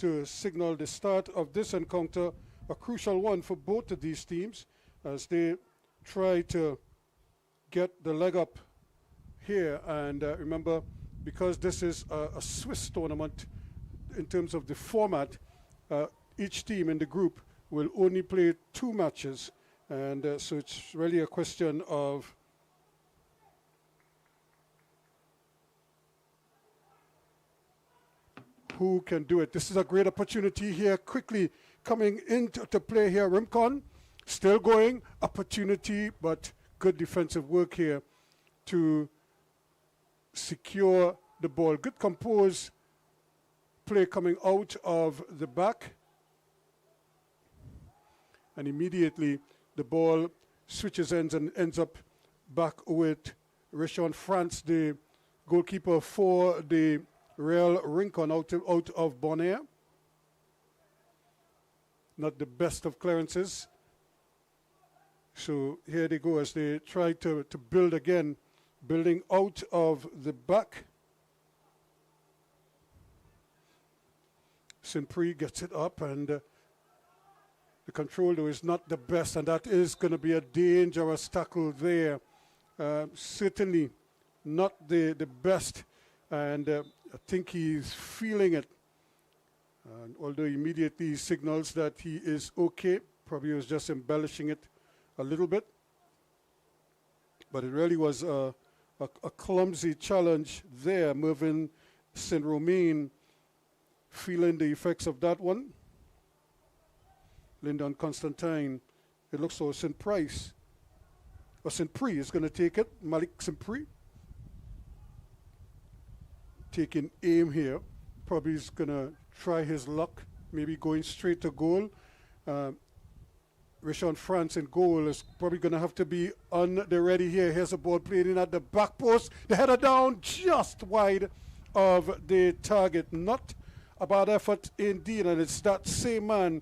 to signal the start of this encounter, a crucial one for both of these teams as they try to get the leg up here. And remember, because this is a Swiss tournament in terms of the format, each team in the group will only play 2 matches. And so it's really a question of who can do it. This is a great opportunity here, quickly coming into play here. Rincon still going, opportunity, but good defensive work here to secure the ball. Good composed play coming out of the back. And immediately the ball switches ends and ends up back with Rincon France, the goalkeeper for the Real Rincon out of Bonaire. Not the best of clearances. So here they go as they try to build again, building out of the back. Saint-Prix gets it up, and the control though is not the best, and that is going to be a dangerous tackle there. Certainly not the best, and I think he's feeling it. And although immediately he signals that he is okay, probably was just embellishing it a little bit. But it really was a clumsy challenge there. Mervyn Saint-Romain feeling the effects of that one. Lyndon Constantine, it looks so Saint-Prix is going to take it. Malik Saint-Prix taking aim here. Probably is going to try his luck, maybe going straight to goal. Rincon France in goal is probably going to have to be on the ready here. Here's a ball played in at the back post. The header down just wide of the target. Not a bad effort indeed, and it's that same man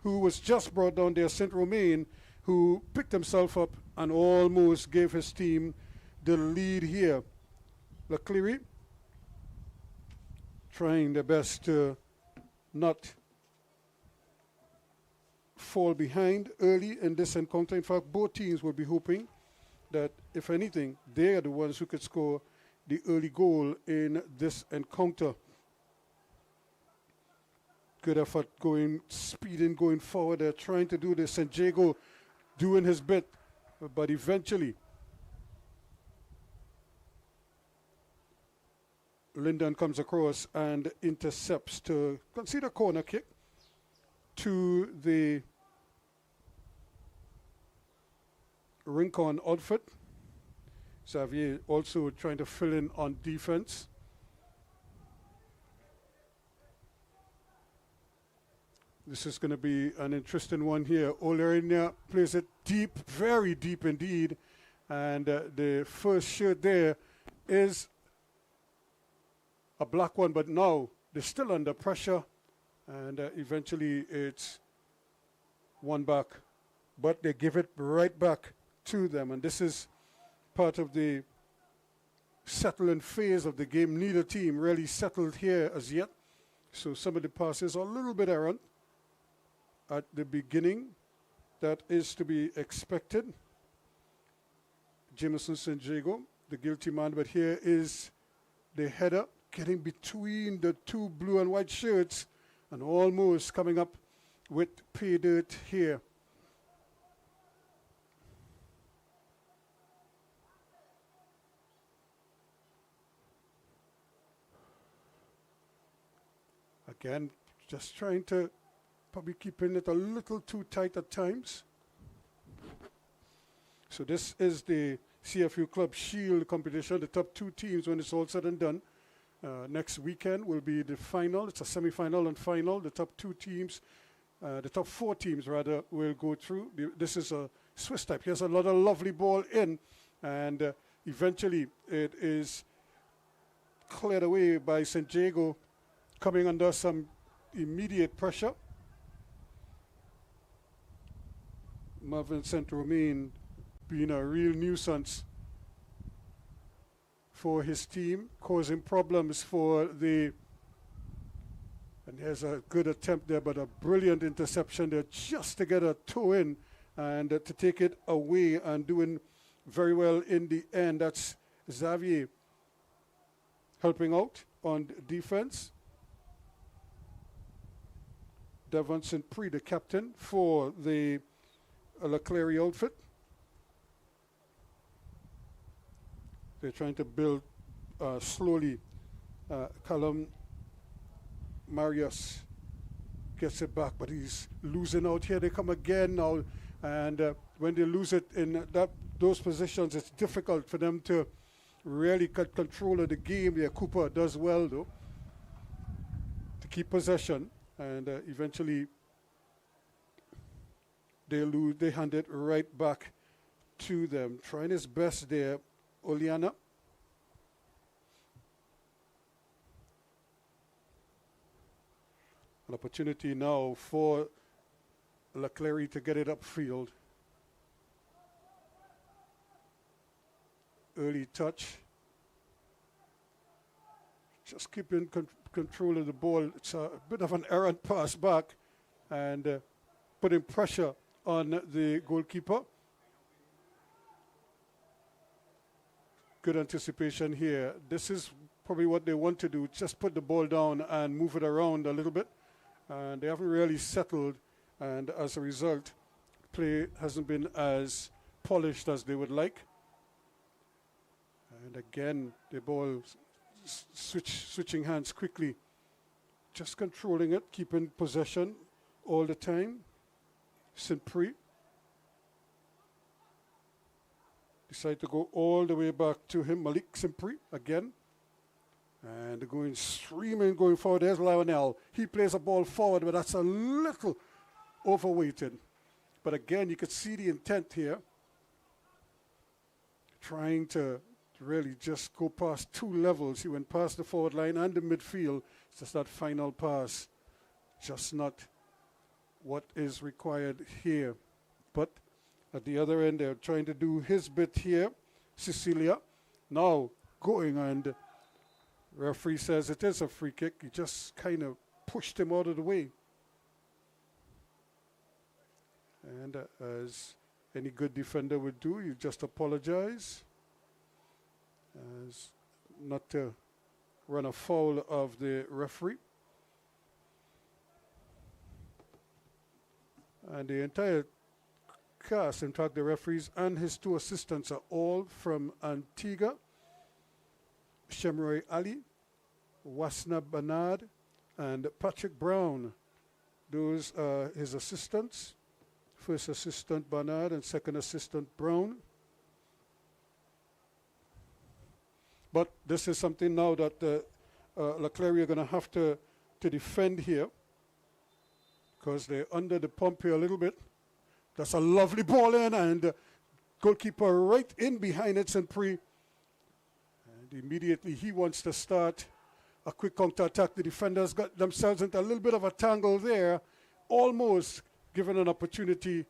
who was just brought down there, Saint-Romain, who picked himself up and almost gave his team the lead here. Clery trying their best to not fall behind early in this encounter. In fact, both teams will be hoping that, if anything, they are the ones who could score the early goal in this encounter. Good effort speeding, going forward. They're trying to do this. St. Jago doing his bit, but eventually Lyndon comes across and intercepts to concede a corner kick to the Rincon outfit. Xavier also trying to fill in on defense. This is going to be an interesting one here. Olerinia plays it deep, very deep indeed. And the first shirt there is a black one, but now they're still under pressure. And eventually it's one back. But they give it right back to them. And this is part of the settling phase of the game. Neither team really settled here as yet. So some of the passes are a little bit errant at the beginning. That is to be expected. Jameson St. Jago, the guilty man, but here is the header getting between the two blue and white shirts and almost coming up with pay dirt here. Again, just trying to probably keeping it a little too tight at times. So this is the CFU Club Shield competition, the top 2 teams when it's all said and done. Next weekend will be the final. It's a semi-final and final. The top 2 teams, the top 4 teams rather, will go through. This is a Swiss type. Here's another lovely ball in, and eventually it is cleared away by St. Jago, coming under some immediate pressure. Mervyn Saint-Romain being a real nuisance for his team, causing problems for the And there's a good attempt there, but a brilliant interception there just to get a toe in and to take it away, and doing very well in the end. That's Xavier helping out on defense. Devon St. Prix, the captain for the Clery outfit. They're trying to build slowly. Callum Marius gets it back, but he's losing out here. They come again now, and when they lose it in those positions, it's difficult for them to really get control of the game. Yeah, Cooper does well, though, to keep possession, and eventually they lose. They hand it right back to them. Trying his best there, Oliana. An opportunity now for Clery to get it upfield. Early touch. Just keeping control of the ball. It's a bit of an errant pass back, and putting pressure on the goalkeeper. Good anticipation here. This is probably what they want to do. Just put the ball down and move it around a little bit. And they haven't really settled, and as a result, play hasn't been as polished as they would like. And again, the ball switching hands quickly, just controlling it, keeping possession all the time. St. Prix decide to go all the way back to him, Malik St. Prix again. And going streaming, going forward. There's Lionel. He plays a ball forward, but that's a little overweighted. But again, you could see the intent here. Trying to really just go past two levels. He went past the forward line and the midfield. It's just that final pass. Just not what is required here. But at the other end, they're trying to do his bit here. Cecilia now going, and referee says it is a free kick. He just kind of pushed him out of the way. And as any good defender would do, you just apologize, as not to run afoul of the referee. And the entire cast, in fact, the referees and his two assistants, are all from Antigua. Shemroy Ali, Wasna Bernard, and Patrick Brown. Those are his assistants. First assistant Bernard and second assistant Brown. But this is something now that Clery are going to have to defend here, because they're under the pump here a little bit. That's a lovely ball in, and goalkeeper right in behind it, St. Prix. And immediately he wants to start a quick counter-attack. The defenders got themselves into a little bit of a tangle there, almost giving an opportunity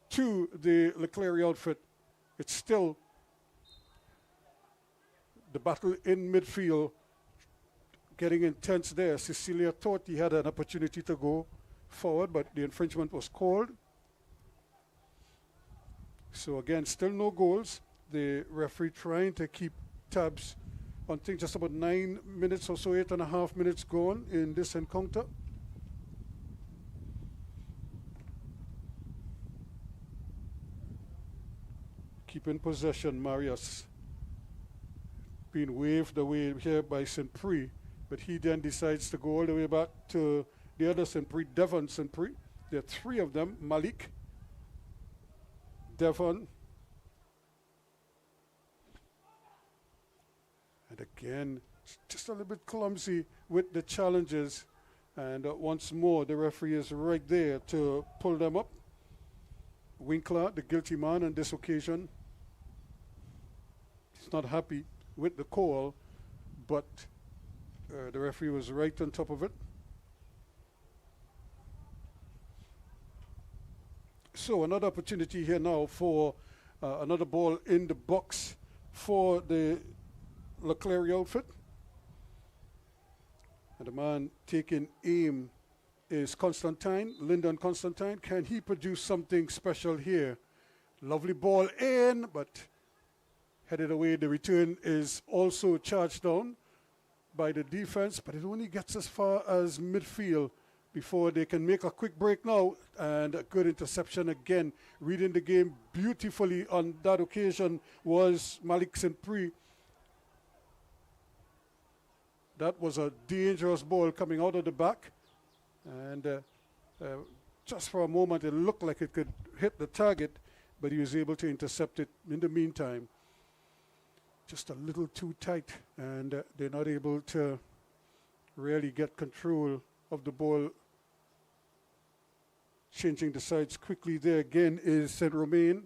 to the Clery outfit. It's still the battle in midfield getting intense there. Cecilia thought he had an opportunity to go forward, but the infringement was called. So again, still no goals. The referee trying to keep tabs on things. Just about 9 minutes or so, 8.5 minutes gone in this encounter. Keeping possession, Marius being waved away here by St. Prix, but he then decides to go all the way back to the other St. Prix, Devon St. Prix. There are three of them, Malik, Devon, and again, just a little bit clumsy with the challenges. And once more, the referee is right there to pull them up. Winkler, the guilty man on this occasion, he's not happy with the call, but the referee was right on top of it. So another opportunity here now for another ball in the box for the Clery outfit. And the man taking aim is Constantine, Lyndon Constantine. Can he produce something special here? Lovely ball in, but headed away. The return is also charged down by the defense, but it only gets as far as midfield before they can make a quick break now. And a good interception again. Reading the game beautifully on that occasion was Malik Saint-Prix. That was a dangerous ball coming out of the back. And just for a moment, it looked like it could hit the target, but he was able to intercept it in the meantime. Just a little too tight, and they're not able to really get control of the ball. Changing the sides quickly there again is Saint-Romain.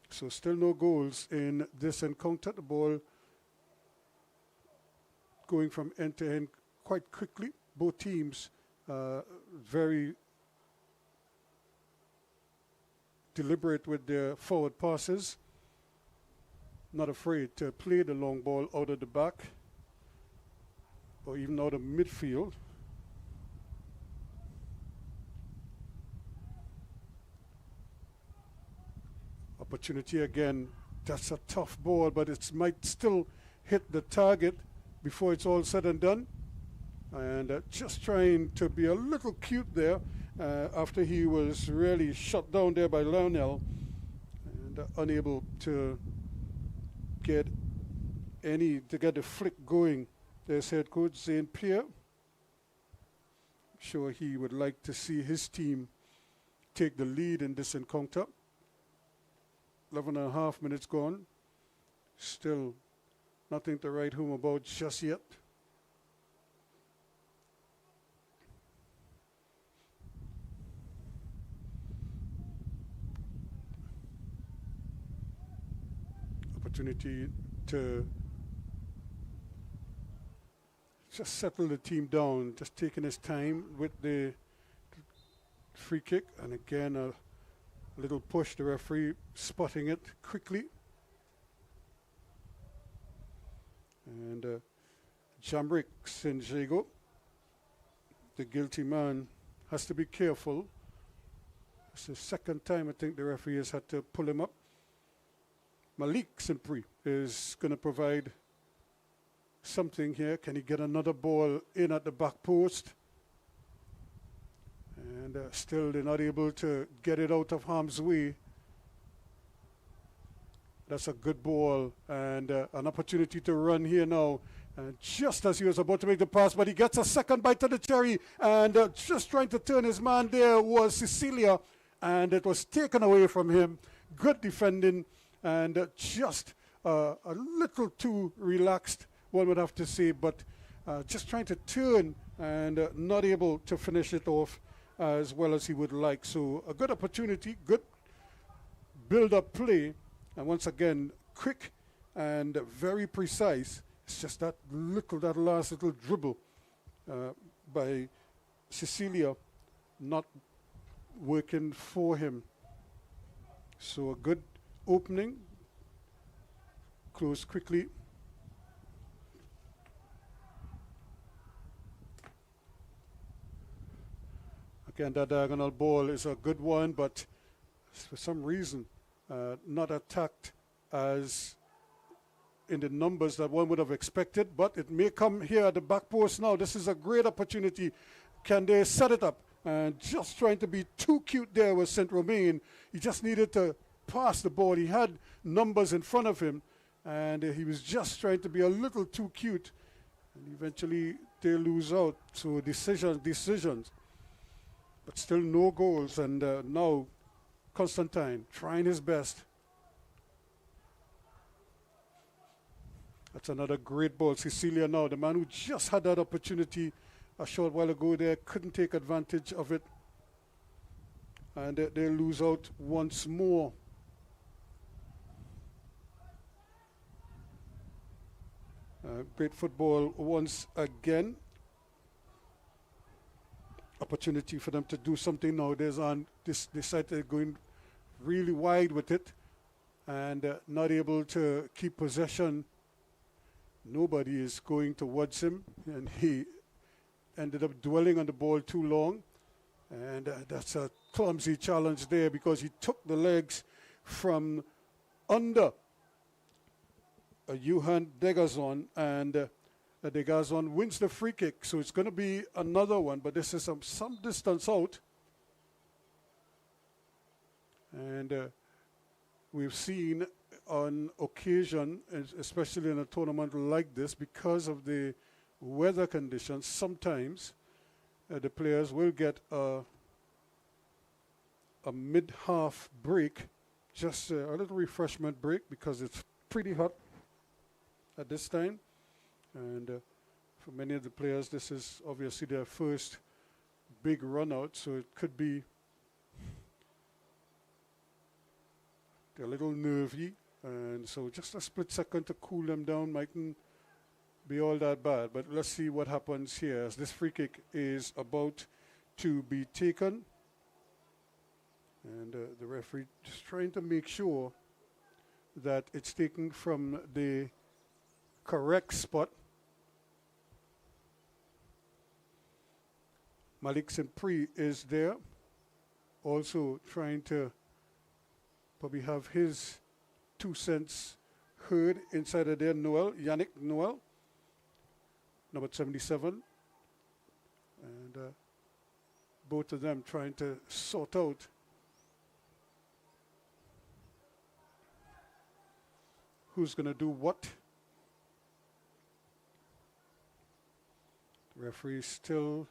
So still no goals in this encounter. The ball going from end to end quite quickly. Both teams very deliberate with their forward passes. Not afraid to play the long ball out of the back or even out of midfield. Opportunity again. That's a tough ball, but it might still hit the target before it's all said and done. And just trying to be a little cute there after he was really shut down there by Lionel and unable to get the flick going. There's head coach Zane Pierre. I'm sure he would like to see his team take the lead in this encounter. 11 and a half minutes gone. Still nothing to write home about just yet. Opportunity to just settle the team down, just taking his time with the free kick, and again a little push, the referee spotting it quickly. And Jamrick Sinjago, the guilty man, has to be careful. It's the second time I think the referee has had to pull him up. Malik Saint-Prix is going to provide something here. Can he get another ball in at the back post? And still they're not able to get it out of harm's way. That's a good ball and an opportunity to run here now. And just as he was about to make the pass, but he gets a second bite of the cherry, and just trying to turn his man there was Cecilia, and it was taken away from him. Good defending, and just a little too relaxed, one would have to say, but just trying to turn and not able to finish it off as well as he would like. So a good opportunity, good build-up play, and once again, quick and very precise. It's just that last little dribble by Cecilia not working for him. So a good opening, close quickly. Again, that diagonal ball is a good one, but for some reason not attacked as in the numbers that one would have expected, but it may come here at the back post now. This is a great opportunity. Can they set it up? And just trying to be too cute there with Saint-Romain. He just needed to pass the ball. He had numbers in front of him, and he was just trying to be a little too cute. And eventually they lose out. So decisions. But still no goals. And now Constantine trying his best. That's another great ball. Cecilia now, the man who just had that opportunity a short while ago there, couldn't take advantage of it. And they lose out once more. Great football once again. Opportunity for them to do something now. There's on this side they're going really wide with it and not able to keep possession nobody is going towards him, and he ended up dwelling on the ball too long. And that's a clumsy challenge there, because he took the legs from under Johan Degazon, and Degazon wins the free kick. So it's going to be another one, but this is some distance out. And we've seen on occasion, especially in a tournament like this, because of the weather conditions, sometimes the players will get a mid-half break, just a little refreshment break, because it's pretty hot at this time. And for many of the players, this is obviously their first big run out, so it could be they're a little nervy, and so just a split second to cool them down mightn't be all that bad. But let's see what happens here as this free kick is about to be taken. And the referee just trying to make sure that it's taken from the correct spot. Malik Simpri is there, also trying to probably have his 2 cents heard inside of there. Yannick Noel, number 77. And both of them trying to sort out who's going to do what. The referee still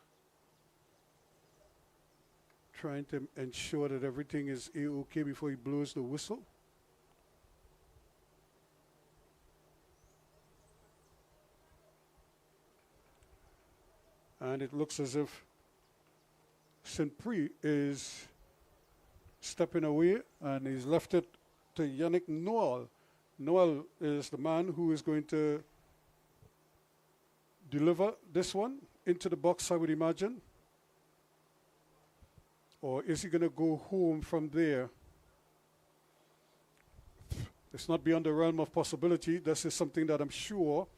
trying to ensure that everything is A-OK before he blows the whistle. And it looks as if Saint-Prix is stepping away, and he's left it to Yannick Noel. Noel is the man who is going to deliver this one into the box, I would imagine. Or is he going to go home from there? It's not beyond the realm of possibility. This is something that I'm sure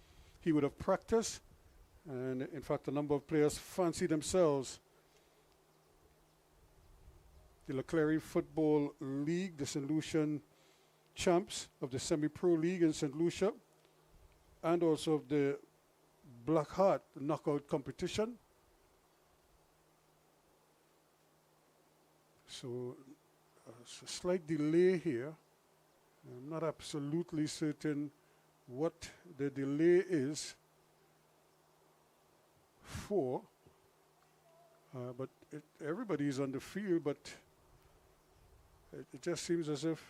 he would have practiced. And in fact, a number of players fancy themselves the Clery Football League, the St. Lucian champs of the Semi-Pro League in St. Lucia, and also of the Black Heart knockout competition. So it's a slight delay here. I'm not absolutely certain what the delay is for, but everybody's on the field, but it just seems as if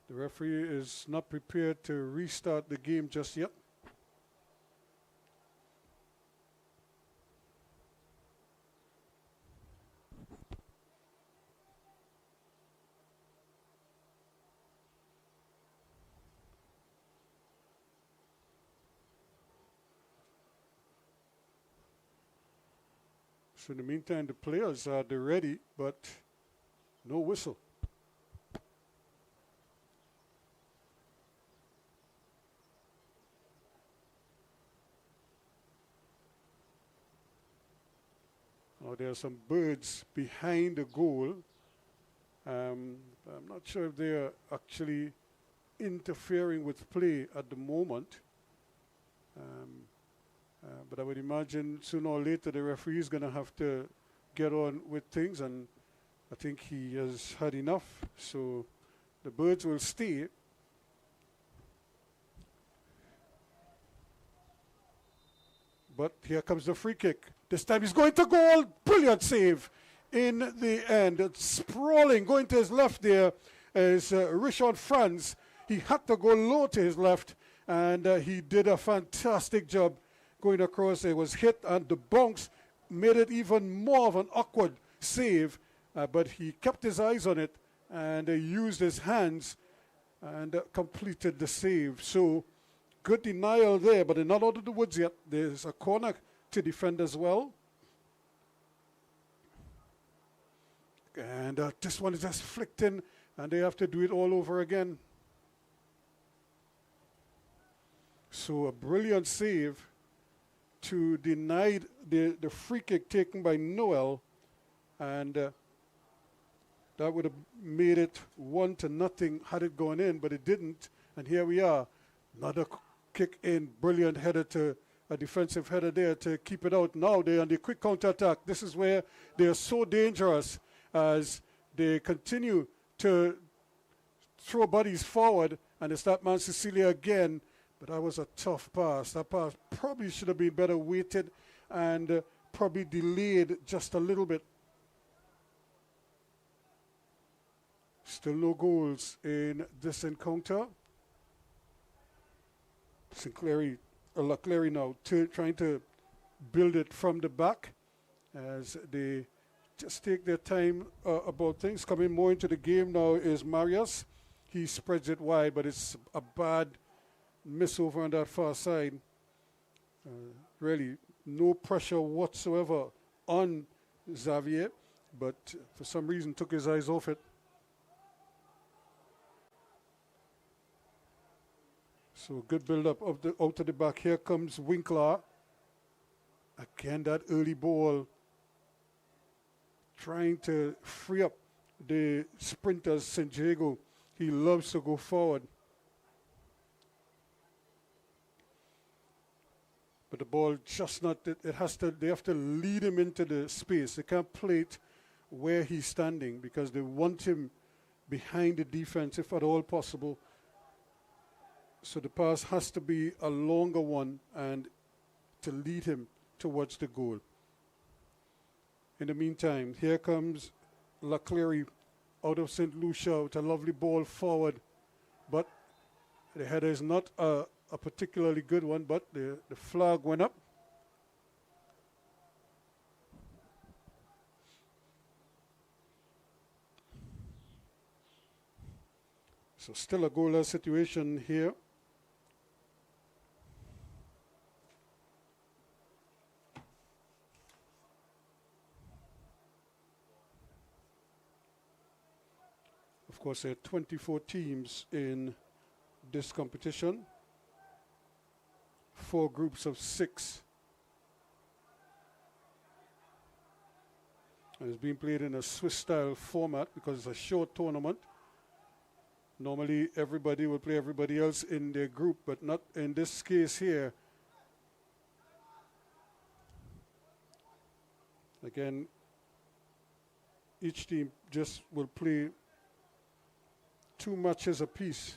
the referee is not prepared to restart the game just yet. So in the meantime, the players are ready, but no whistle. Oh, there are some birds behind the goal. I'm not sure if they are actually interfering with play at the moment. But I would imagine sooner or later the referee is going to have to get on with things, and I think he has had enough. So the birds will stay. But here comes the free kick. This time he's going to goal. Brilliant save in the end. It's sprawling, going to his left there is Richard Franz. He had to go low to his left, and he did a fantastic job going across. It was hit, and the bounce made it even more of an awkward save, but he kept his eyes on it and used his hands and completed the save. So good denial there, but they're not out of the woods yet. There's a corner to defend as well. And this one is just flicked in and they have to do it all over again. So a brilliant save to deny the free kick taken by Noel, and that would have made it 1-0 had it gone in, but it didn't. And here we are, another kick in, brilliant header to a defensive header there to keep it out. Now they're on the quick counter-attack. This is where they are so dangerous as they continue to throw bodies forward, and it's that man Cecilia again. But that was a tough pass. That pass probably should have been better weighted and probably delayed just a little bit. Still no goals in this encounter. Clery now trying to build it from the back as they just take their time about things. Coming more into the game now is Marius. He spreads it wide, but it's a bad miss over on that far side. Really, no pressure whatsoever on Xavier, but for some reason took his eyes off it. So good build-up out to the back. Here comes Winkler. Again, that early ball. Trying to free up the sprinters, San Diego. He loves to go forward. But the ball just not, they have to lead him into the space. They can't play it where he's standing because they want him behind the defense if at all possible. So the pass has to be a longer one and to lead him towards the goal. In the meantime, here comes Clery out of St. Lucia with a lovely ball forward. But the header is not a particularly good one, but the flag went up. So still a goalless situation here. Of course, there are 24 teams in this competition, 4 groups of 6. And it's being played in a Swiss-style format because it's a short tournament. Normally, everybody will play everybody else in their group, but not in this case here. Again, each team just will play 2 matches apiece.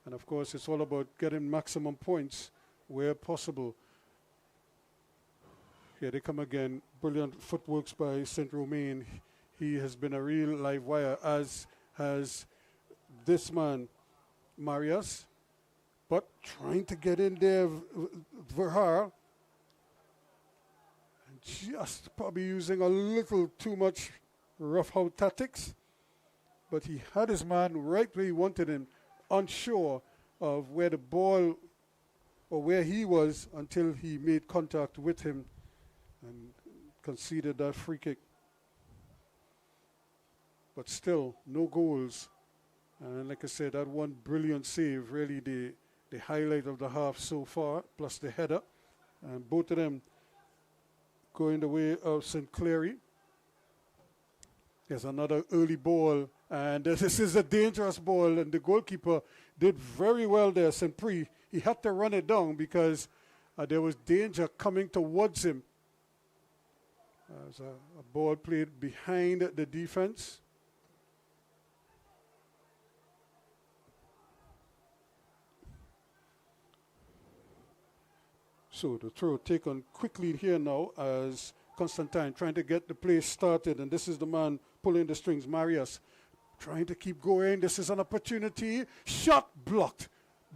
And of course, it's all about getting maximum points where possible. Here they come again. Brilliant footworks by St. Romain. He has been a real live wire, as has this man, Marius. But trying to get in there, Verhaar. Just probably using a little too much rough-house tactics. But he had his man right where he wanted him, unsure of where the ball or where he was until he made contact with him and conceded that free kick. But still, no goals. And like I said, that one brilliant save, really the highlight of the half so far, plus the header. And both of them going the way of St. Clery. There's another early ball, and this is a dangerous ball, and the goalkeeper did very well there, St. Prix. He had to run it down because there was danger coming towards him. There's a ball played behind the defense. So the throw taken quickly here now as Constantine trying to get the play started, and this is the man pulling the strings, Marius, trying to keep going. This is an opportunity. Shot blocked.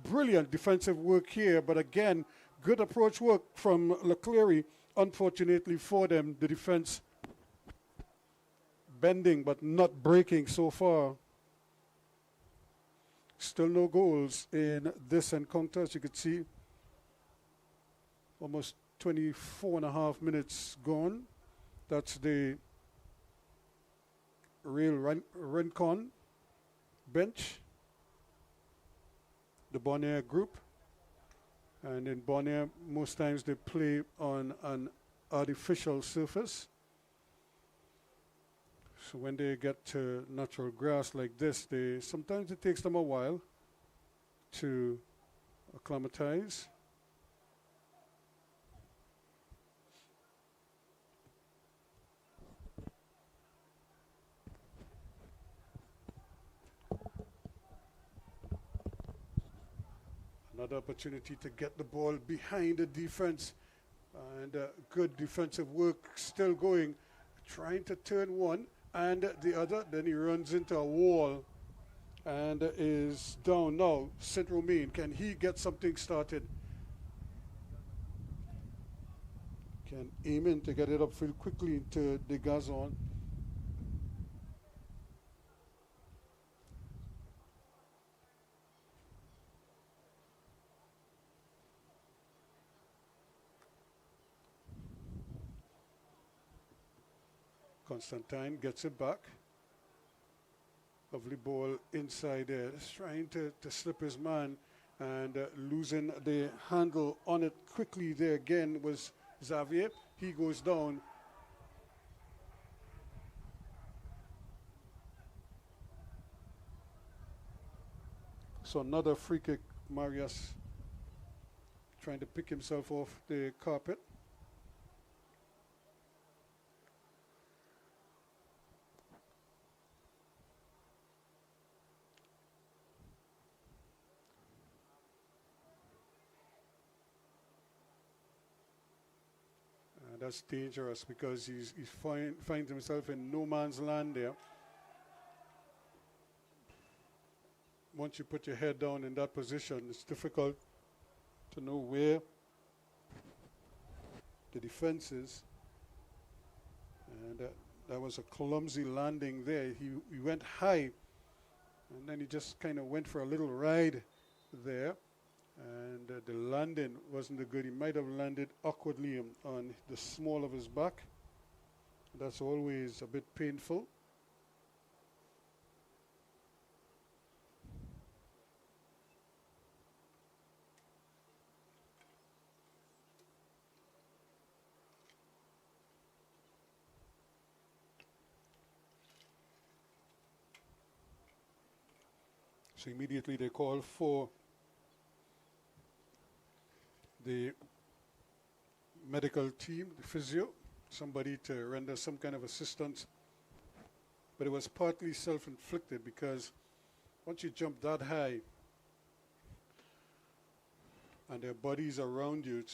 Brilliant defensive work here, but again, good approach work from Clery. Unfortunately for them, the defense bending but not breaking so far. Still no goals in this encounter, as you can see. Almost 24.5 minutes gone. That's the real Rincon. bench, the Bonaire group. And in Bonaire, most times they play on an artificial surface. So when they get to natural grass like this, sometimes it takes them a while to acclimatize. Another opportunity to get the ball behind the defense, and good defensive work still going, trying to turn one and the other. Then he runs into a wall and is down now. Saint Romain, can he get something started? Can aim in to get it upfield quickly into the gazon. Constantine gets it back. Lovely ball inside there. Just trying to slip his man and losing the handle on it quickly there again was Xavier. He goes down. So another free kick. Marius trying to pick himself off the carpet. That's dangerous because he finds himself in no man's land there. Once you put your head down in that position, it's difficult to know where the defense is. And that was a clumsy landing there. He went high, and then he just kind of went for a little ride there. And the landing wasn't good. He might have landed awkwardly on the small of his back. That's always a bit painful. So immediately they call for the medical team, the physio, somebody to render some kind of assistance. But it was partly self-inflicted because once you jump that high and their bodies around you,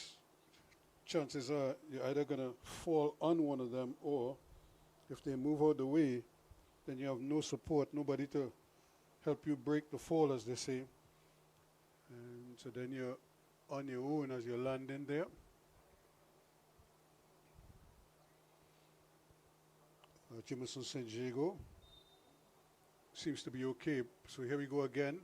chances are you're either going to fall on one of them, or if they move out the way, then you have no support, nobody to help you break the fall, as they say. And so then you're on your own as you're landing there. Jameson St. Diego seems to be okay. So here we go again.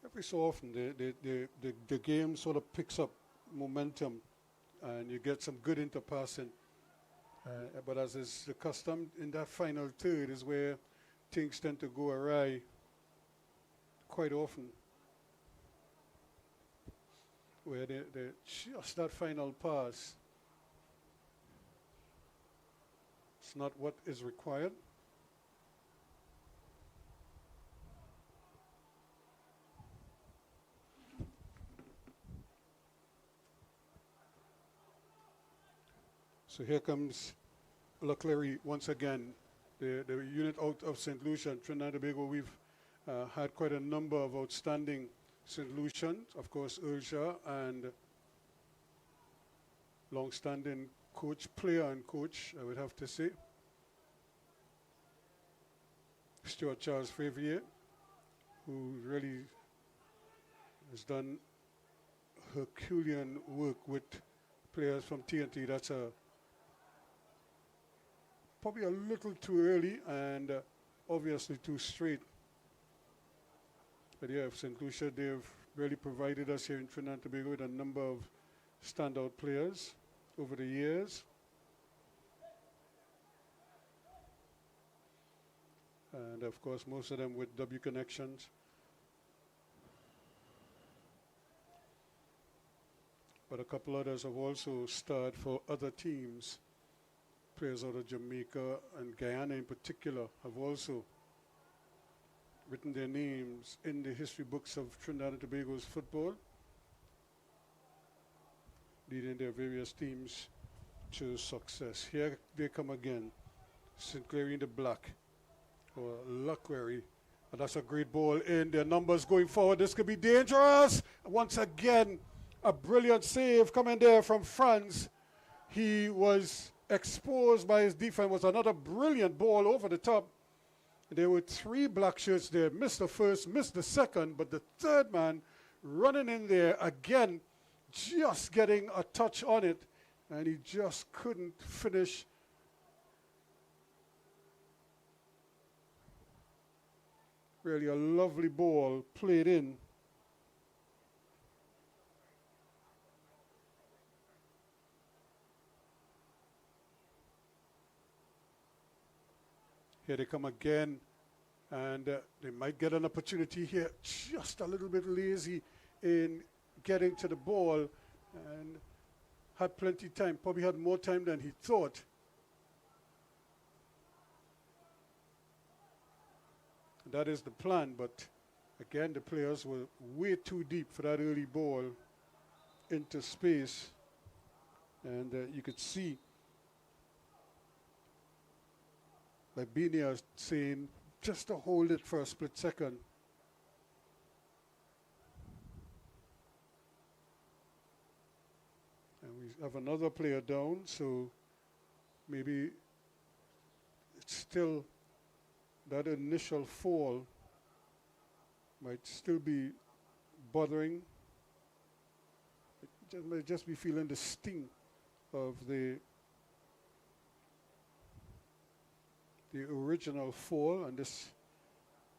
Every so often the game sort of picks up momentum and you get some good interpassing. But as is the custom, in that final third is where things tend to go awry quite often. Where just that final pass, it's not what is required. So here comes Clery once again, the unit out of St. Lucia and Trinidad and Tobago. We've had quite a number of outstanding St. Lucians, of course, Earlshire, and long-standing player and coach, I would have to say, Stuart Charles Favier, who really has done Herculean work with players from TNT. That's probably a little too early and obviously too straight. But yeah, St. Lucia, they've really provided us here in Trinidad and Tobago with a number of standout players over the years. And of course, most of them with W connections. But a couple others have also starred for other teams. Players out of Jamaica and Guyana in particular have also written their names in the history books of Trinidad and Tobago's football, leading their various teams to success. Here they come again. St. Clery in the black, or Clery. And that's a great ball in. Their numbers going forward. This could be dangerous. Once again, a brilliant save coming there from France. He was exposed by his defense. Was another brilliant ball over the top. There were 3 black shirts there. Missed the first, missed the second, but the third man running in there again, just getting a touch on it, and he just couldn't finish. Really a lovely ball played in. Here they come again, and they might get an opportunity here. Just a little bit lazy in getting to the ball, and had plenty of time. Probably had more time than he thought. That is the plan, but again, the players were way too deep for that early ball into space, and you could see Labinia saying just to hold it for a split second. And we have another player down, so maybe it's still that initial fall might still be bothering. It might just be feeling the sting of the original fall, and this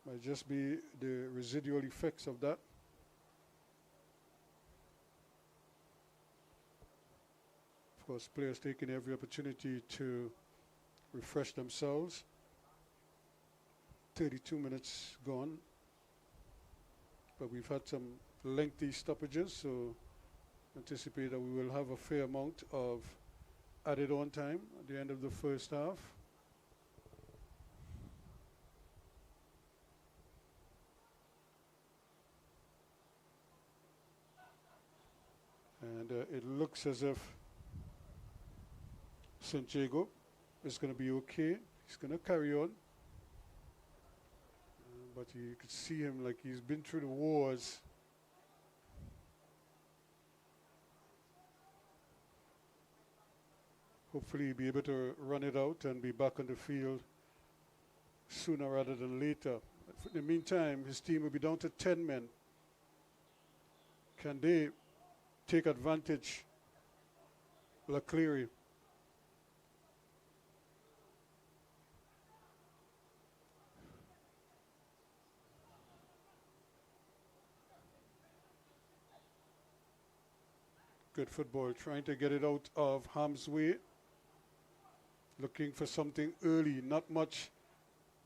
might just be the residual effects of that. Of course, players taking every opportunity to refresh themselves. 32 minutes gone, but we've had some lengthy stoppages, so anticipate that we will have a fair amount of added on time at the end of the first half. And it looks as if St. Jago is going to be okay. He's going to carry on. But you could see him like he's been through the wars. Hopefully he'll be able to run it out and be back on the field sooner rather than later. In the meantime, his team will be down to 10 men. Can they take advantage? Clery. Good football, trying to get it out of harm's way. Looking for something early, not much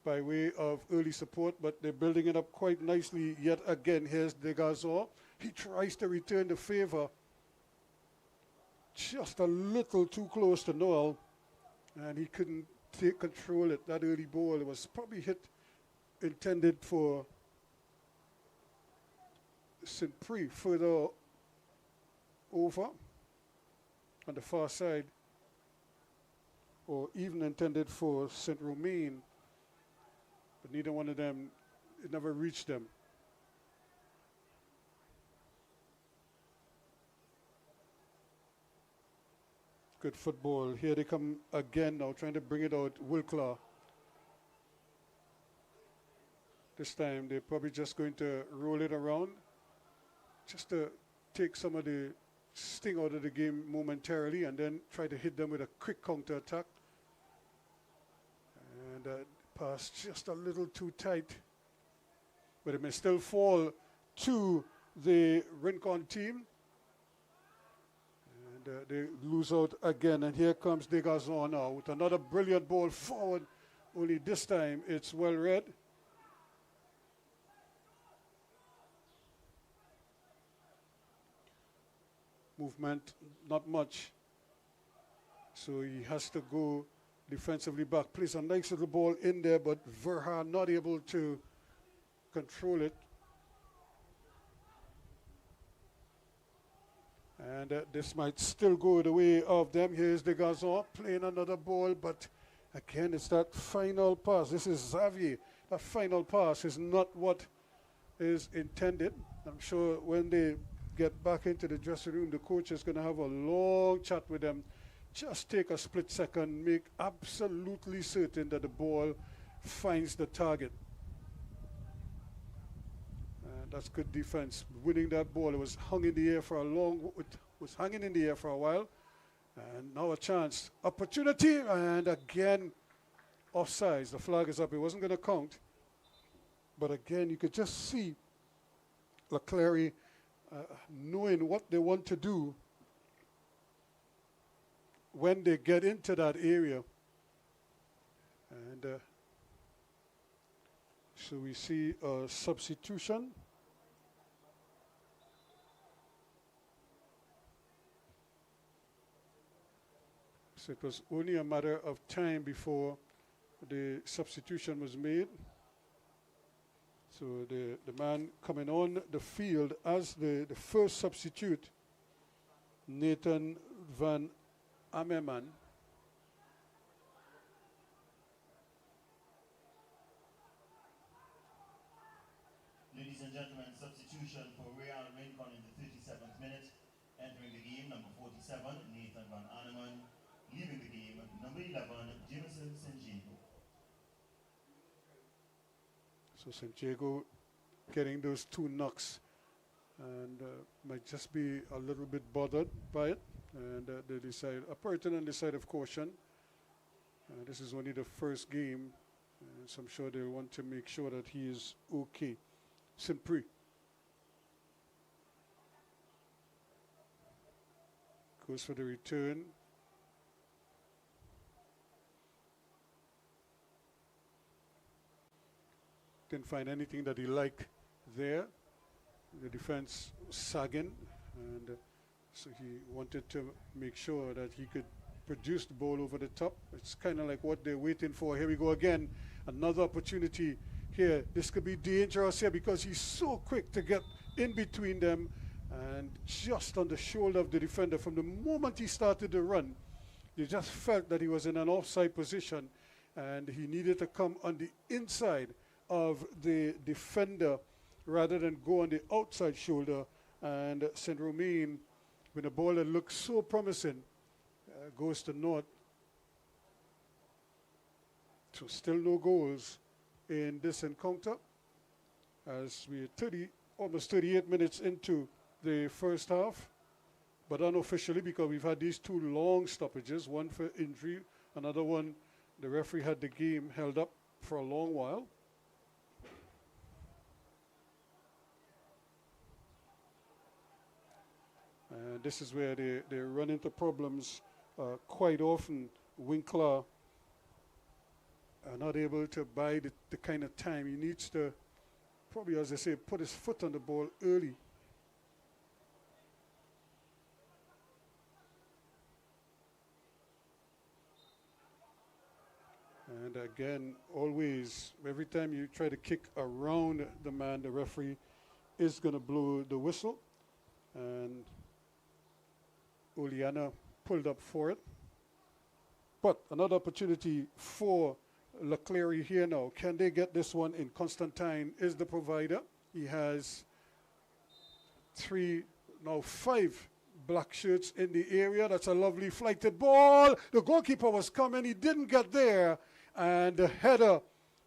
by way of early support, but they're building it up quite nicely yet again. Here's Degazor. He tries to return the favor. Just a little too close to Noel, and he couldn't control it. That early ball, it was probably intended for St. Prix further over on the far side, or even intended for St. Romain, but neither one of them, it never reached them. Good football. Here they come again now, trying to bring it out. Wilclaw. This time they're probably just going to roll it around, just to take some of the sting out of the game momentarily, and then try to hit them with a quick counter attack. And pass just a little too tight, but it may still fall to the Rincon team. they lose out again, and here comes Degazon now with another brilliant ball forward, only this time it's well read. Movement, not much, so he has to go defensively back. Plays a nice little ball in there, but Verha not able to control it. And this might still go the way of them. Here's Degazon playing another ball, but again, it's that final pass. This is Xavier. That final pass is not what is intended. I'm sure when they get back into the dressing room, the coach is going to have a long chat with them. Just take a split second, make absolutely certain that the ball finds the target. That's good defense. Winning that ball, it was hung in the air for was hanging in the air for a while. And now a chance, opportunity, and again, offsides. The flag is up. It wasn't going to count. But again, you could just see Clery knowing what they want to do when they get into that area. And so we see a substitution. So it was only a matter of time before the substitution was made. So the man coming on the field as the first substitute, Nathan Van Amerman. Ladies and gentlemen, substitution for Real Rincon in the 37th minute. Entering the game, number 47, Nathan Van Amerman. Leaving the game, number 11, Jameson Santiago. So Santiago getting those two knocks and might just be a little bit bothered by it. And they decide, a pertinent decide of caution. This is only the first game, so I'm sure they'll want to make sure that he is okay. Simpri. Goes for the return. Didn't find anything that he liked there. The defense sagging, and so he wanted to make sure that he could produce the ball over the top. It's kind of like what they're waiting for. Here we go again. Another opportunity here. This could be dangerous here because he's so quick to get in between them and just on the shoulder of the defender. From the moment he started to run, you just felt that he was in an offside position and he needed to come on the inside of the defender rather than go on the outside shoulder. And St. Romain, with a ball that looks so promising, goes to naught. So still no goals in this encounter as we're almost 38 minutes into the first half, but unofficially because we've had these two long stoppages, one for injury, another one the referee had the game held up for a long while. And this is where they run into problems quite often. Winkler are not able to buy the kind of time. He needs to, probably as I say, put his foot on the ball early. And again, always, every time you try to kick around the man, the referee is going to blow the whistle. And Oleana pulled up for it. But another opportunity for Clery here now. Can they get this one in? Constantine is the provider. He has 5 black shirts in the area. That's a lovely flighted ball. The goalkeeper was coming. He didn't get there. And the header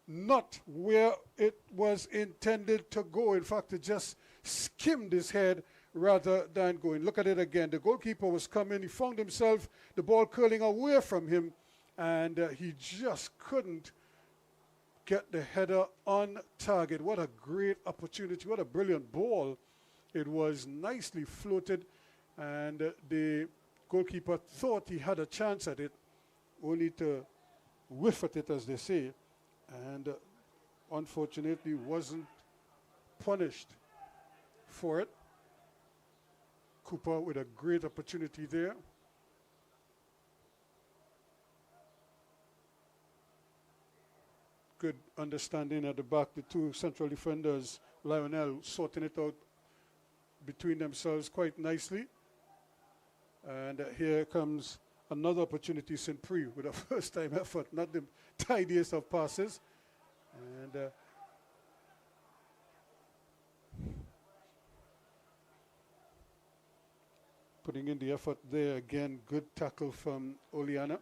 not where it was intended to go. In fact, it just skimmed his head rather than going. Look at it again. The goalkeeper was coming. He found himself, the ball curling away from him, and he just couldn't get the header on target. What a great opportunity. What a brilliant ball. It was nicely floated, and the goalkeeper thought he had a chance at it, only to whiff at it, as they say, and unfortunately wasn't punished for it. Cooper with a great opportunity there. Good understanding at the back. The two central defenders, Lionel, sorting it out between themselves quite nicely. And here comes another opportunity, St. Prix with a first-time effort, not the tidiest of passes. And putting in the effort there again. Good tackle from Oliana.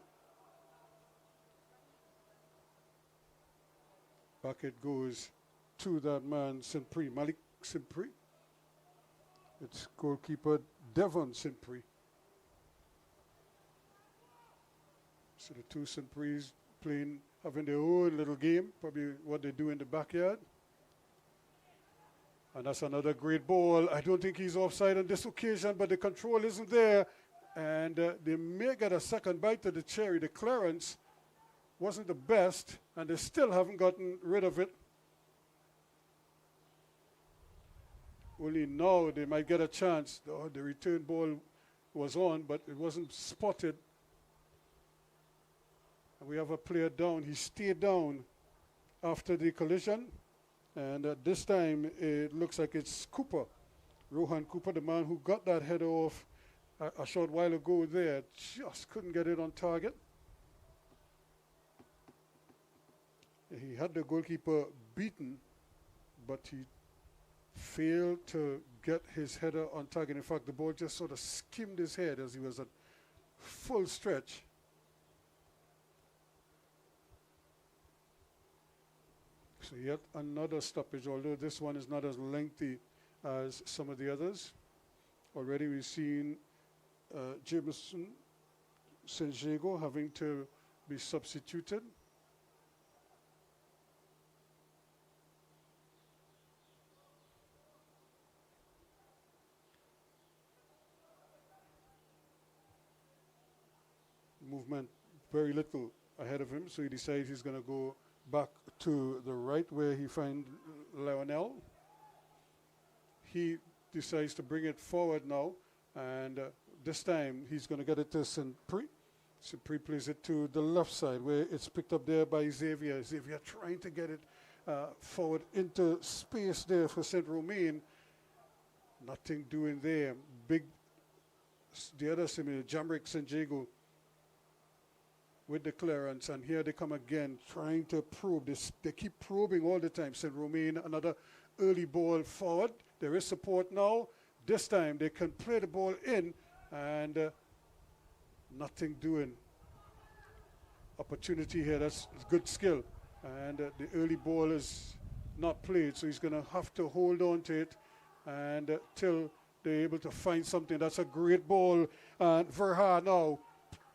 Back it goes to that man, St. Prix, Malik St. Prix. It's goalkeeper Devon St. Prix. So the two St. Prix playing, having their own little game, probably what they do in the backyard. And that's another great ball. I don't think he's offside on this occasion, but the control isn't there. And they may get a second bite to the cherry. The clearance wasn't the best, and they still haven't gotten rid of it. Only now they might get a chance. The return ball was on, but it wasn't spotted. And we have a player down. He stayed down after the collision. And this time it looks like it's Cooper, Rohan Cooper, the man who got that header off a short while ago there. Just couldn't get it on target. He had the goalkeeper beaten, but he failed to get his header on target. In fact, the ball just sort of skimmed his head as he was at full stretch. So yet another stoppage, although this one is not as lengthy as some of the others. Already we've seen Jameson Sanjego having to be substituted. Movement very little ahead of him, so he decides he's going to go back to the right where he finds Lionel. He decides to bring it forward now, and this time he's going to get it to St. Prix. St. Prix plays it to the left side where it's picked up there by Xavier. Xavier trying to get it forward into space there for St. Romain. Nothing doing there. The other similar, Jamrick St. Jago with the clearance, and here they come again trying to probe this. They keep probing all the time. St. Romain, another early ball forward. There is support now. This time they can play the ball in, and nothing doing. Opportunity here, that's good skill. And the early ball is not played, so he's going to have to hold on to it and till they're able to find something. That's a great ball. And Verha now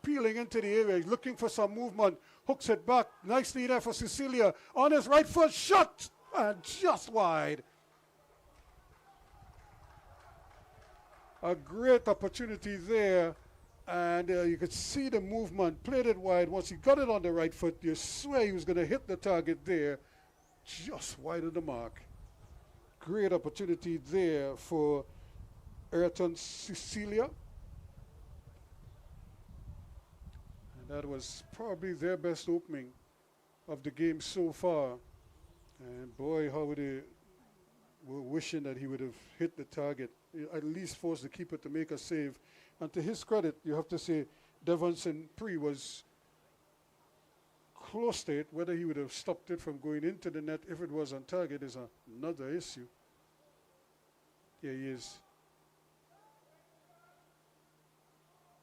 peeling into the area, looking for some movement, hooks it back nicely there for Cecilia. On his right foot, shot, and just wide. A great opportunity there, and you could see the movement, played it wide. Once he got it on the right foot, you swear he was going to hit the target there, just wide of the mark. Great opportunity there for Ayrton Cecilia. That was probably their best opening of the game so far. And boy, how they were wishing that he would have hit the target, at least forced the keeper to make a save. And to his credit, you have to say, Devon St. Prix was close to it. Whether he would have stopped it from going into the net if it was on target is another issue. Here he is.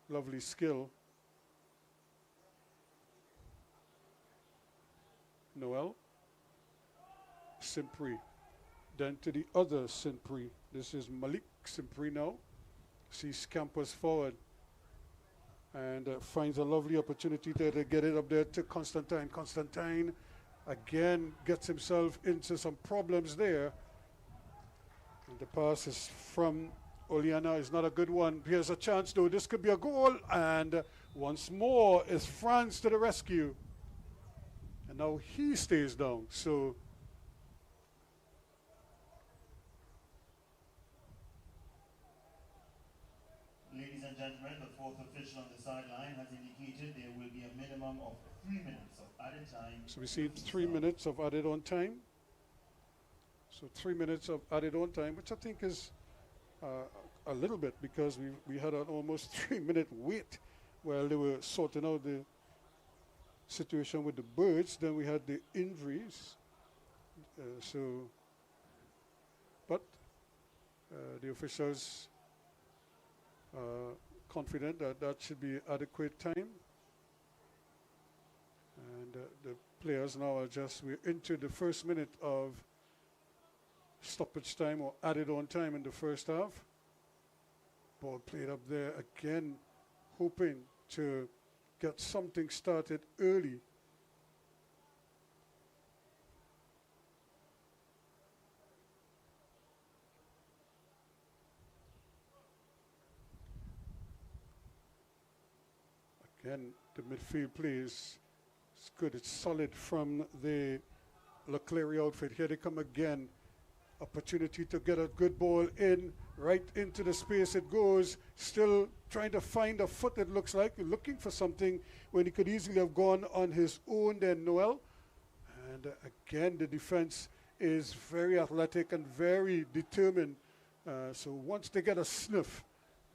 Lovely skill. Noel, St. Prix. Then to the other St. Prix. This is Malik St. Prix now. He scampers forward and finds a lovely opportunity there to get it up there to Constantine. Constantine again gets himself into some problems there. And the pass is from Oleana is not a good one. Here's a chance, though. This could be a goal. And once more is France to the rescue. And now he stays down. So ladies and gentlemen, the fourth official on the sideline has indicated there will be a minimum of 3 minutes of added time. So we see 3 minutes of added on time. So 3 minutes of added on time, which I think is a little bit, because we had an almost 3 minute wait while they were sorting out the situation with the birds. Then we had the injuries. But the officials confident that that should be adequate time. And the players now are we're into the first minute of stoppage time or added on time in the first half. Ball played up there again, hoping to get something started early. Again, the midfield play is good. It's solid from the Clery outfit. Here they come again. Opportunity to get a good ball in, right into the space it goes. Still trying to find a foot, it looks like. Looking for something when he could easily have gone on his own then, Noel. And again, the defense is very athletic and very determined. So once they get a sniff,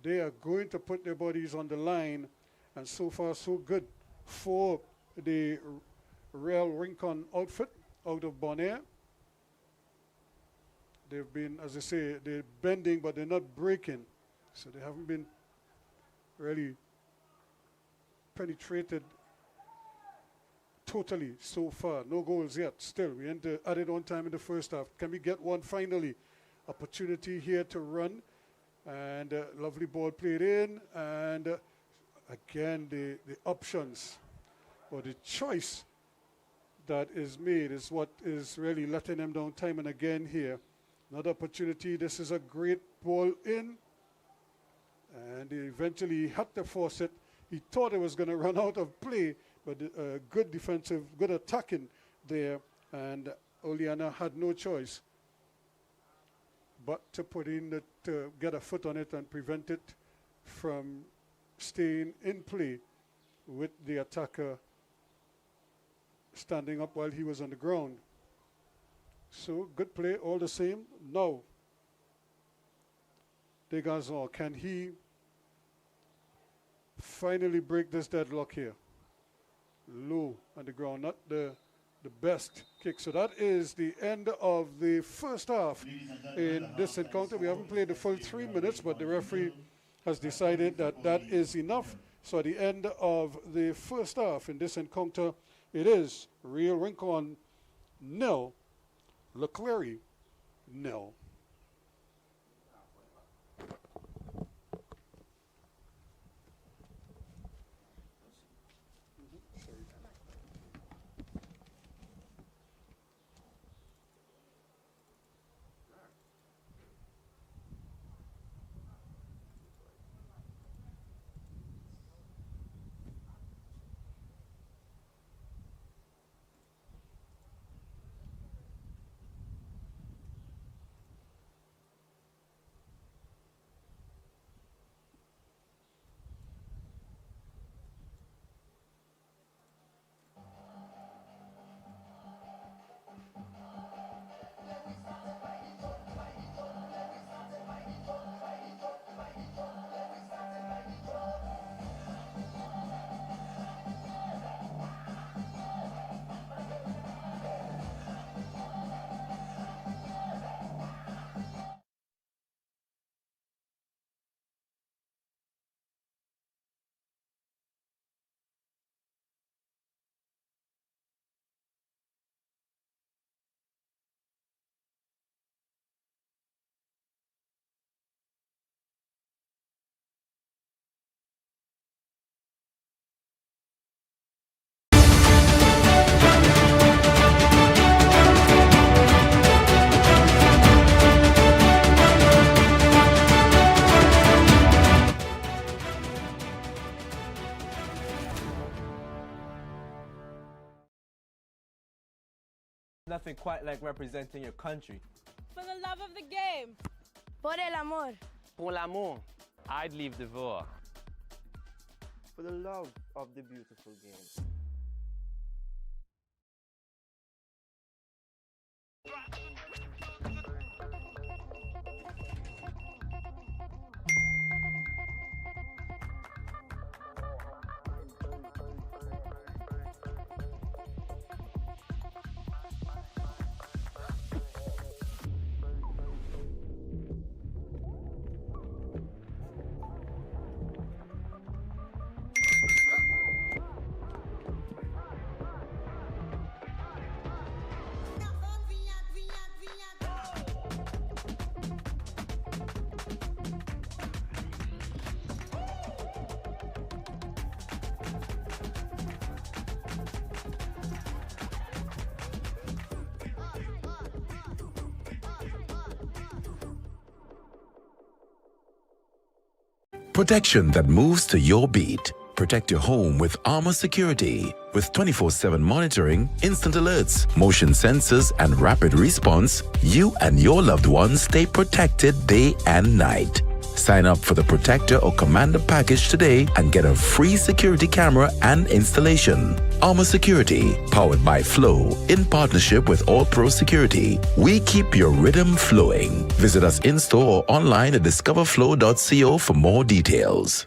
they are going to put their bodies on the line. And so far, so good for the Real Rincon outfit out of Bonaire. They've been, as I say, they're bending, but they're not breaking. So they haven't been really penetrated totally so far. No goals yet. Still, we enter added on time in the first half. Can we get one finally? Opportunity here to run. And lovely ball played in. And again, the options or the choice that is made is what is really letting them down time and again here. Another opportunity. This is a great ball in. And he eventually had to force it. He thought it was going to run out of play, but good defensive, good attacking there. And Oleana had no choice but to put in to get a foot on it and prevent it from staying in play with the attacker standing up while he was on the ground. So good play all the same. Now, Degazon, can he finally break this deadlock here? Low on the ground, not the best kick. So that is the end of the first half in this encounter. We haven't played the full 3 minutes, but the referee has decided that that is enough. So at the end of the first half in this encounter, it is Real Rincon 0, Clery 0. Nothing quite like representing your country. For the love of the game. Por el amor. Pour l'amour. I'd leave the war. For the love of the beautiful game. Protection that moves to your beat. Protect your home with Armor Security. With 24/7 monitoring, instant alerts, motion sensors, and rapid response, you and your loved ones stay protected day and night. Sign up for the Protector or Commander package today and get a free security camera and installation. Armor Security, powered by Flow, in partnership with All Pro Security. We keep your rhythm flowing. Visit us in-store or online at discoverflow.co for more details.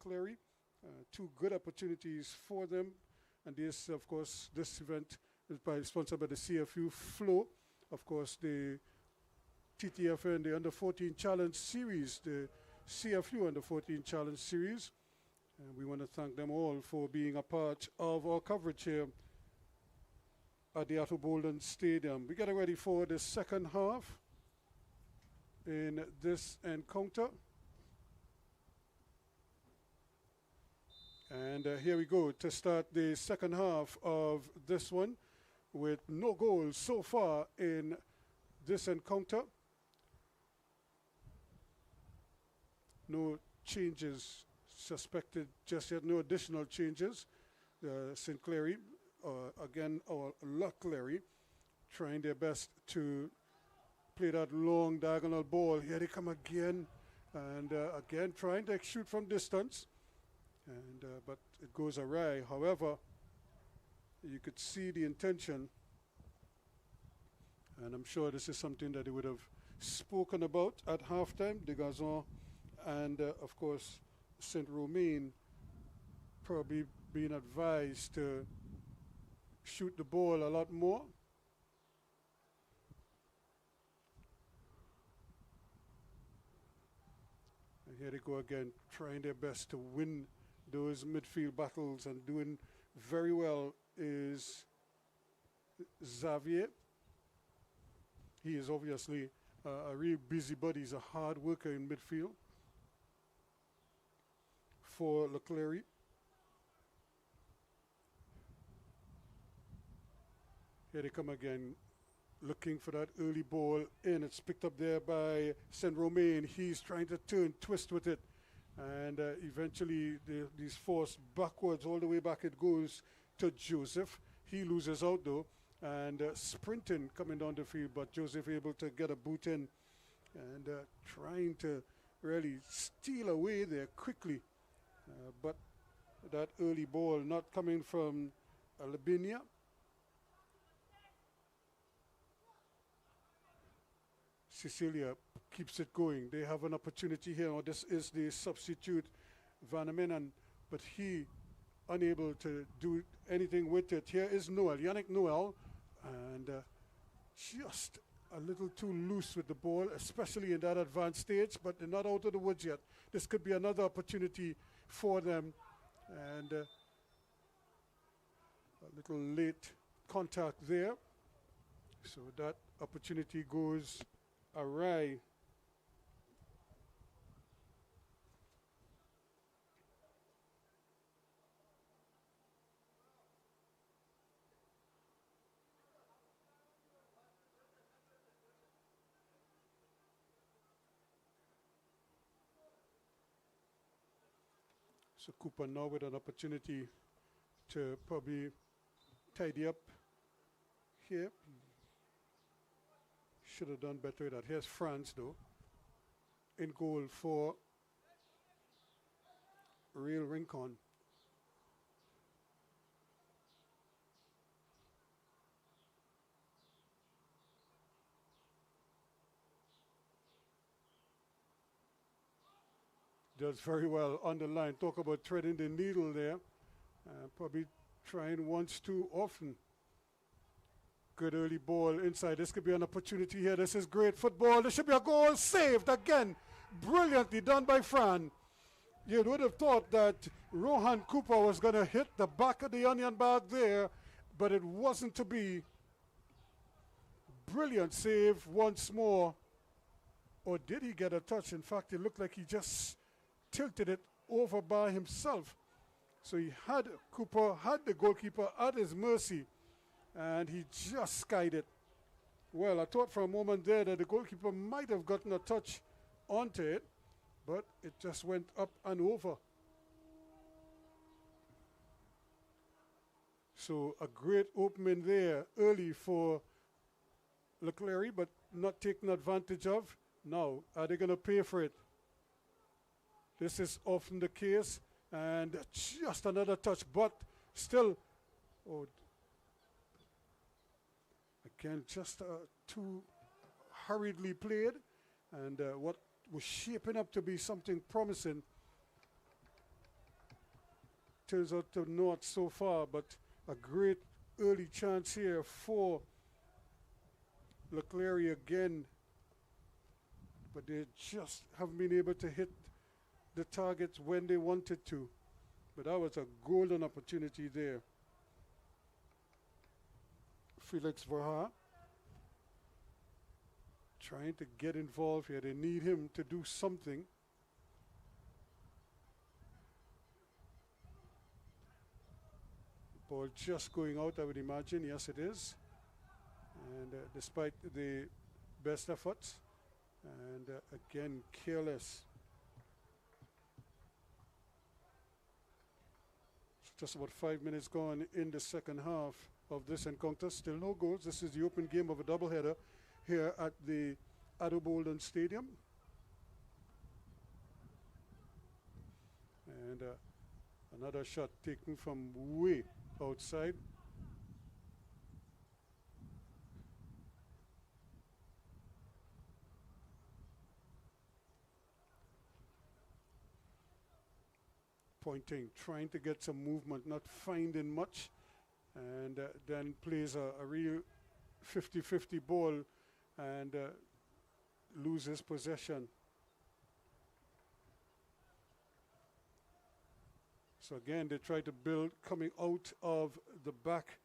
Clery. Two good opportunities for them. And this, of course, this event is sponsored by the CFU Flow. Of course, the TTFN, the Under 14 Challenge Series, the CFU Under 14 Challenge Series. And we want to thank them all for being a part of our coverage here at the Atto Bolden Stadium. We're getting ready for the second half in this encounter. And here we go to start the second half of this one with no goals so far in this encounter. No changes suspected just yet, no additional changes. St. Clery, again, or Clery, trying their best to play that long diagonal ball. Here they come again, and again trying to shoot from distance, and but it goes awry. However, you could see the intention, and I'm sure this is something that they would have spoken about at halftime. De Gazon and, of course, Saint Romain probably being advised to shoot the ball a lot more. And here they go again, trying their best to win those midfield battles, and doing very well is Xavier. He is obviously a real busybody. He's a hard worker in midfield for Clery. Here they come again, looking for that early ball in. It's picked up there by Saint Romain. He's trying to twist with it, and eventually he's forced backwards. All the way back it goes to Joseph. He loses out though, and sprinting coming down the field, but Joseph able to get a boot in, and trying to really steal away there quickly. But that early ball not coming from Labinia. Cecilia keeps it going. They have an opportunity here. This is the substitute Van Menen, but he unable to do anything with it. Here is Noel, Yannick Noel, and just a little too loose with the ball, especially in that advanced stage, but they're not out of the woods yet. This could be another opportunity for them, and a little late contact there. So that opportunity goes awry. So Cooper now with an opportunity to probably tidy up here. Should have done better with that. Here's France though, in goal for Real Rincon. Does very well on the line. Talk about threading the needle there. Probably trying once too often. Good early ball inside. This could be an opportunity here. This is great football. This should be a goal. Saved again. Brilliantly done by Fran. You would have thought that Rohan Cooper was going to hit the back of the onion bag there, but it wasn't to be. Brilliant save once more. Or did he get a touch? In fact, it looked like he just tilted it over by himself. So he had Cooper, had the goalkeeper at his mercy, and he just skied it. Well, I thought for a moment there that the goalkeeper might have gotten a touch onto it, but it just went up and over. So a great opening there early for Clery, but not taken advantage of. Now, are they going to pay for it? This is often the case, and just another touch, but still, again, just too hurriedly played, and what was shaping up to be something promising turns out to not so far, but a great early chance here for Clery again. But they just haven't been able to hit the targets when they wanted to. But that was a golden opportunity there. Felix Verha trying to get involved here. They need him to do something. Ball just going out, I would imagine. Yes, it is. And despite the best efforts, and again, careless. Just about 5 minutes gone in the second half of this encounter. Still no goals. This is the open game of a doubleheader here at the Addo Bolden Stadium. And another shot taken from way outside. Pointing, trying to get some movement, not finding much, and then plays a real 50-50 ball and loses possession. So again, they try to build coming out of the back.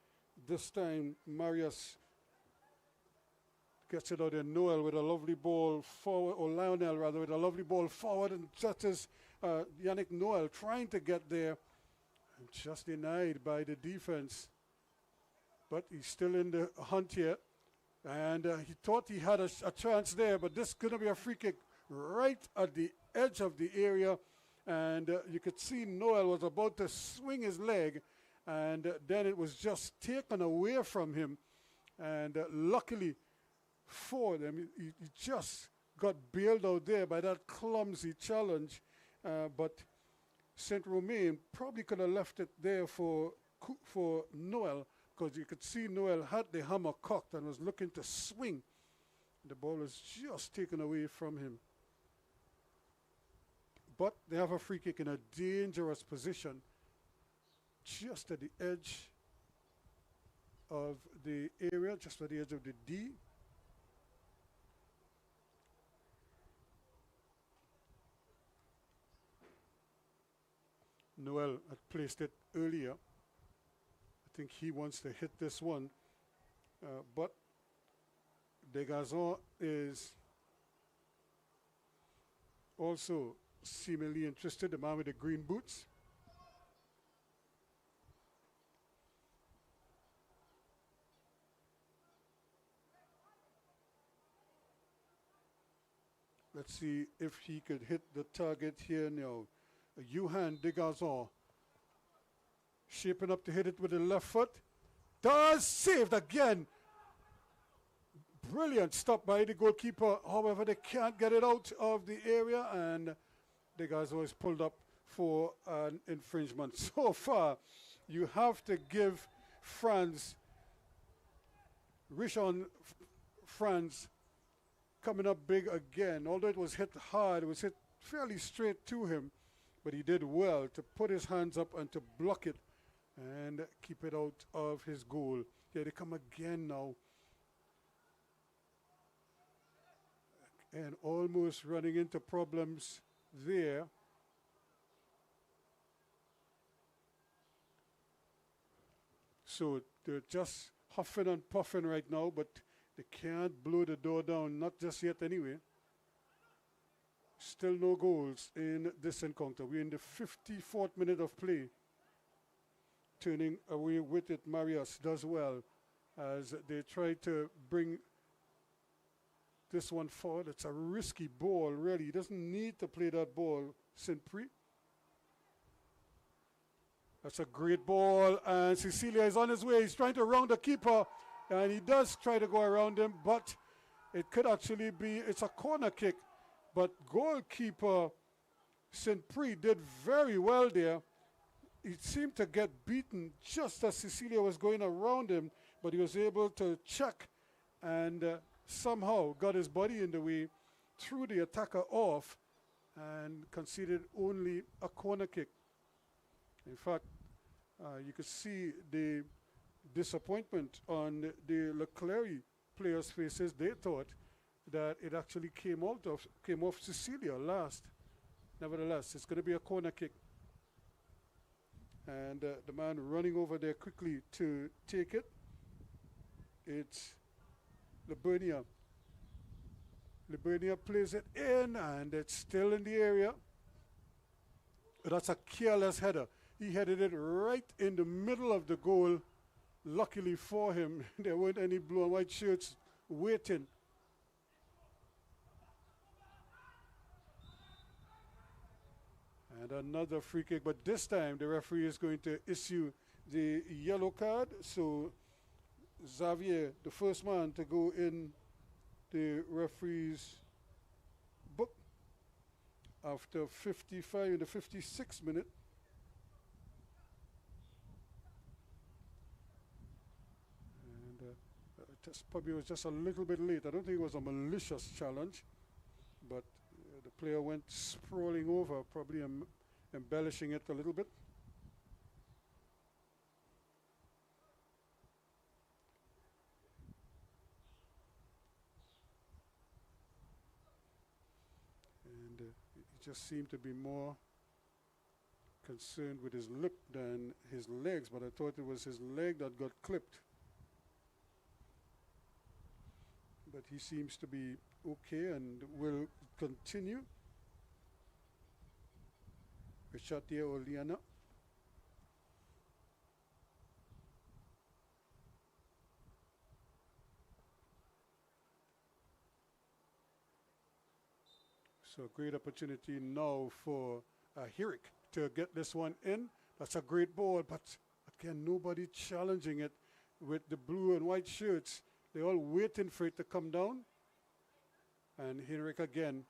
This time, Marius gets it out there. Noel with a lovely ball forward, or Lionel rather, with a lovely ball forward, and that is Yannick Noel trying to get there, and just denied by the defense. But he's still in the hunt here, and he thought he had a chance there, but this is going to be a free kick right at the edge of the area, and you could see Noel was about to swing his leg, and then it was just taken away from him, and luckily for them, he just got bailed out there by that clumsy challenge. But Saint Romain probably could have left it there for Noel, because you could see Noel had the hammer cocked and was looking to swing. The ball was just taken away from him. But they have a free kick in a dangerous position, just at the edge of the area, just at the edge of the D. Noel had placed it earlier. I think he wants to hit this one. But Degazon is also seemingly interested, the man with the green boots. Let's see if he could hit the target here now. Johan Degazon shaping up to hit it with the left foot. Does saved again. Brilliant stop by the goalkeeper. However, they can't get it out of the area, and Degazon is pulled up for an infringement. So far, you have to give France, Rincon France, coming up big again. Although it was hit hard, it was hit fairly straight to him. But he did well to put his hands up and to block it and keep it out of his goal. Here they come again now. And almost running into problems there. So they're just huffing and puffing right now, but they can't blow the door down, not just yet anyway. Still no goals in this encounter. We're in the 54th minute of play. Turning away with it, Marius does well as they try to bring this one forward. It's a risky ball, really. He doesn't need to play that ball, Saint-Prix. That's a great ball, and Cecilia is on his way. He's trying to round the keeper, and he does try to go around him, but it could actually be, it's a corner kick. But goalkeeper Saint-Prix did very well there. He seemed to get beaten just as Cecilia was going around him, but he was able to check and somehow got his body in the way, threw the attacker off, and conceded only a corner kick. In fact, you could see the disappointment on the Clery players' faces. They thought that it actually came off Cecilia last. Nevertheless, it's going to be a corner kick. And the man running over there quickly to take it. It's Liburnia. Liburnia plays it in, and it's still in the area. That's a careless header. He headed it right in the middle of the goal. Luckily for him, there weren't any blue and white shirts waiting. And another free kick, but this time the referee is going to issue the yellow card. So Xavier, the first man to go in the referee's book after 55 in the 56th minute. And probably was just a little bit late. I don't think it was a malicious challenge, but the player went sprawling over, probably embellishing it a little bit. And he just seemed to be more concerned with his lip than his legs, but I thought it was his leg that got clipped. But he seems to be okay and will continue. Rishatia Oliana. So a great opportunity now for Hirik to get this one in. That's a great ball, but again, nobody challenging it with the blue and white shirts. They're all waiting for it to come down. And Henrik again,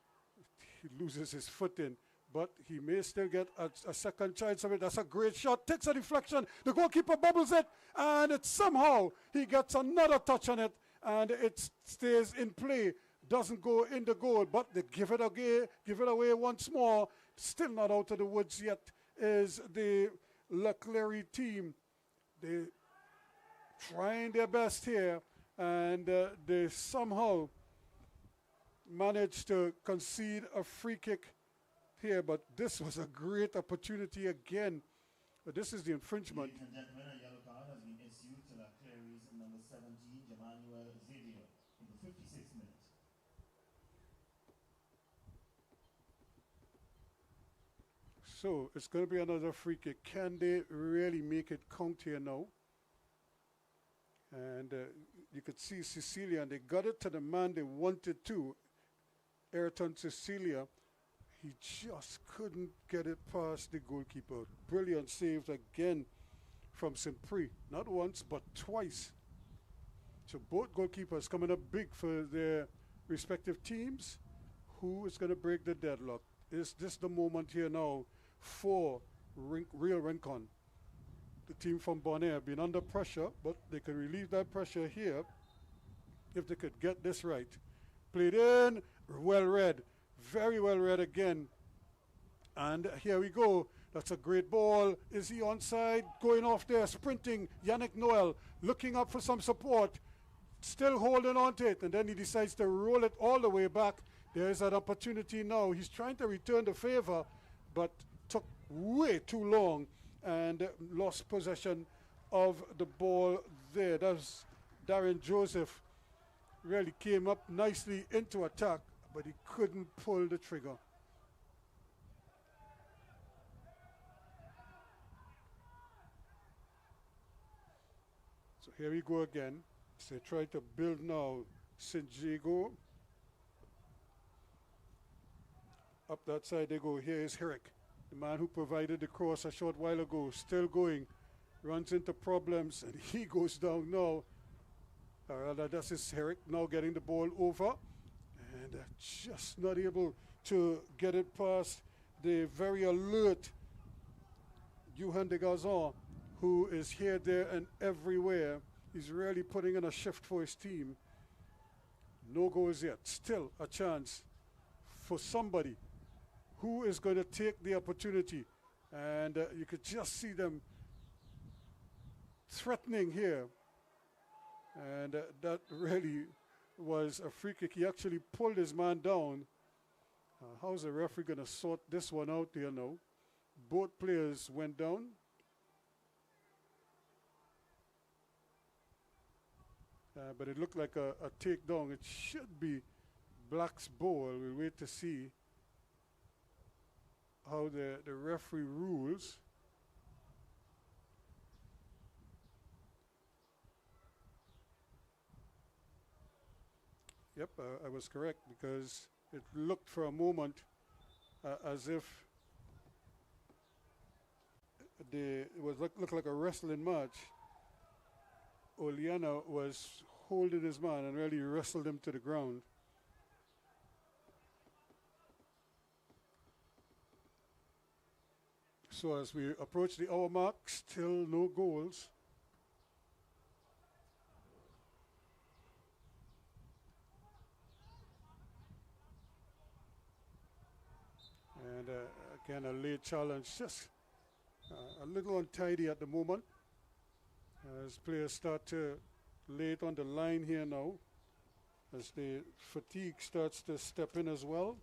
he loses his footing, but he may still get a second chance of it. That's a great shot, takes a deflection. The goalkeeper bubbles it, and it somehow, he gets another touch on it, and it stays in play. Doesn't go in the goal, but they give it away once more. Still not out of the woods yet is the Clery team. They're trying their best here, and they somehow managed to concede a free kick here, but this was a great opportunity again. But this is the infringement. Ladies and gentlemen, a yellow card has been issued to Clery's number 17, Jemanuel Xavier, in the 56th minute. So it's going to be another free kick. Can they really make it count here now? And you could see Cecilia, and they got it to the man they wanted to. Ayrton Cecilia, he just couldn't get it past the goalkeeper. Brilliant save again from Simpri. Not once, but twice. So both goalkeepers coming up big for their respective teams. Who is going to break the deadlock? Is this the moment here now for Real Rincon? The team from Bonaire been under pressure, but they can relieve that pressure here if they could get this right. Played in, well read, very well read again. And here we go. That's a great ball. Is he onside? Going off there, sprinting. Yannick Noel looking up for some support, still holding on to it, and then he decides to roll it all the way back. There's an opportunity now. He's trying to return the favor, but took way too long and lost possession of the ball there. That's Darren Joseph. Really came up nicely into attack, but he couldn't pull the trigger. So here we go again. So they try to build now. St. Diego. Up that side they go. Here is Herrick, the man who provided the cross a short while ago. Still going. Runs into problems, and he goes down now. That's his Herrick now getting the ball over. And just not able to get it past the very alert Johan de Gazon, who is here, there, and everywhere. He's really putting in a shift for his team. No goals yet. Still a chance for somebody who is going to take the opportunity. And you could just see them threatening here. And that really was a free kick. He actually pulled his man down. How's the referee going to sort this one out here now? Both players went down. But it looked like a takedown. It should be Black's ball. We'll wait to see how the referee rules. Yep, I was correct, because it looked for a moment as if it looked like a wrestling match. Oliana was holding his man and really wrestled him to the ground. So as we approach the hour mark, still no goals. And again, a late challenge, just a little untidy at the moment, as players start to lay it on the line here now, as the fatigue starts to step in as well.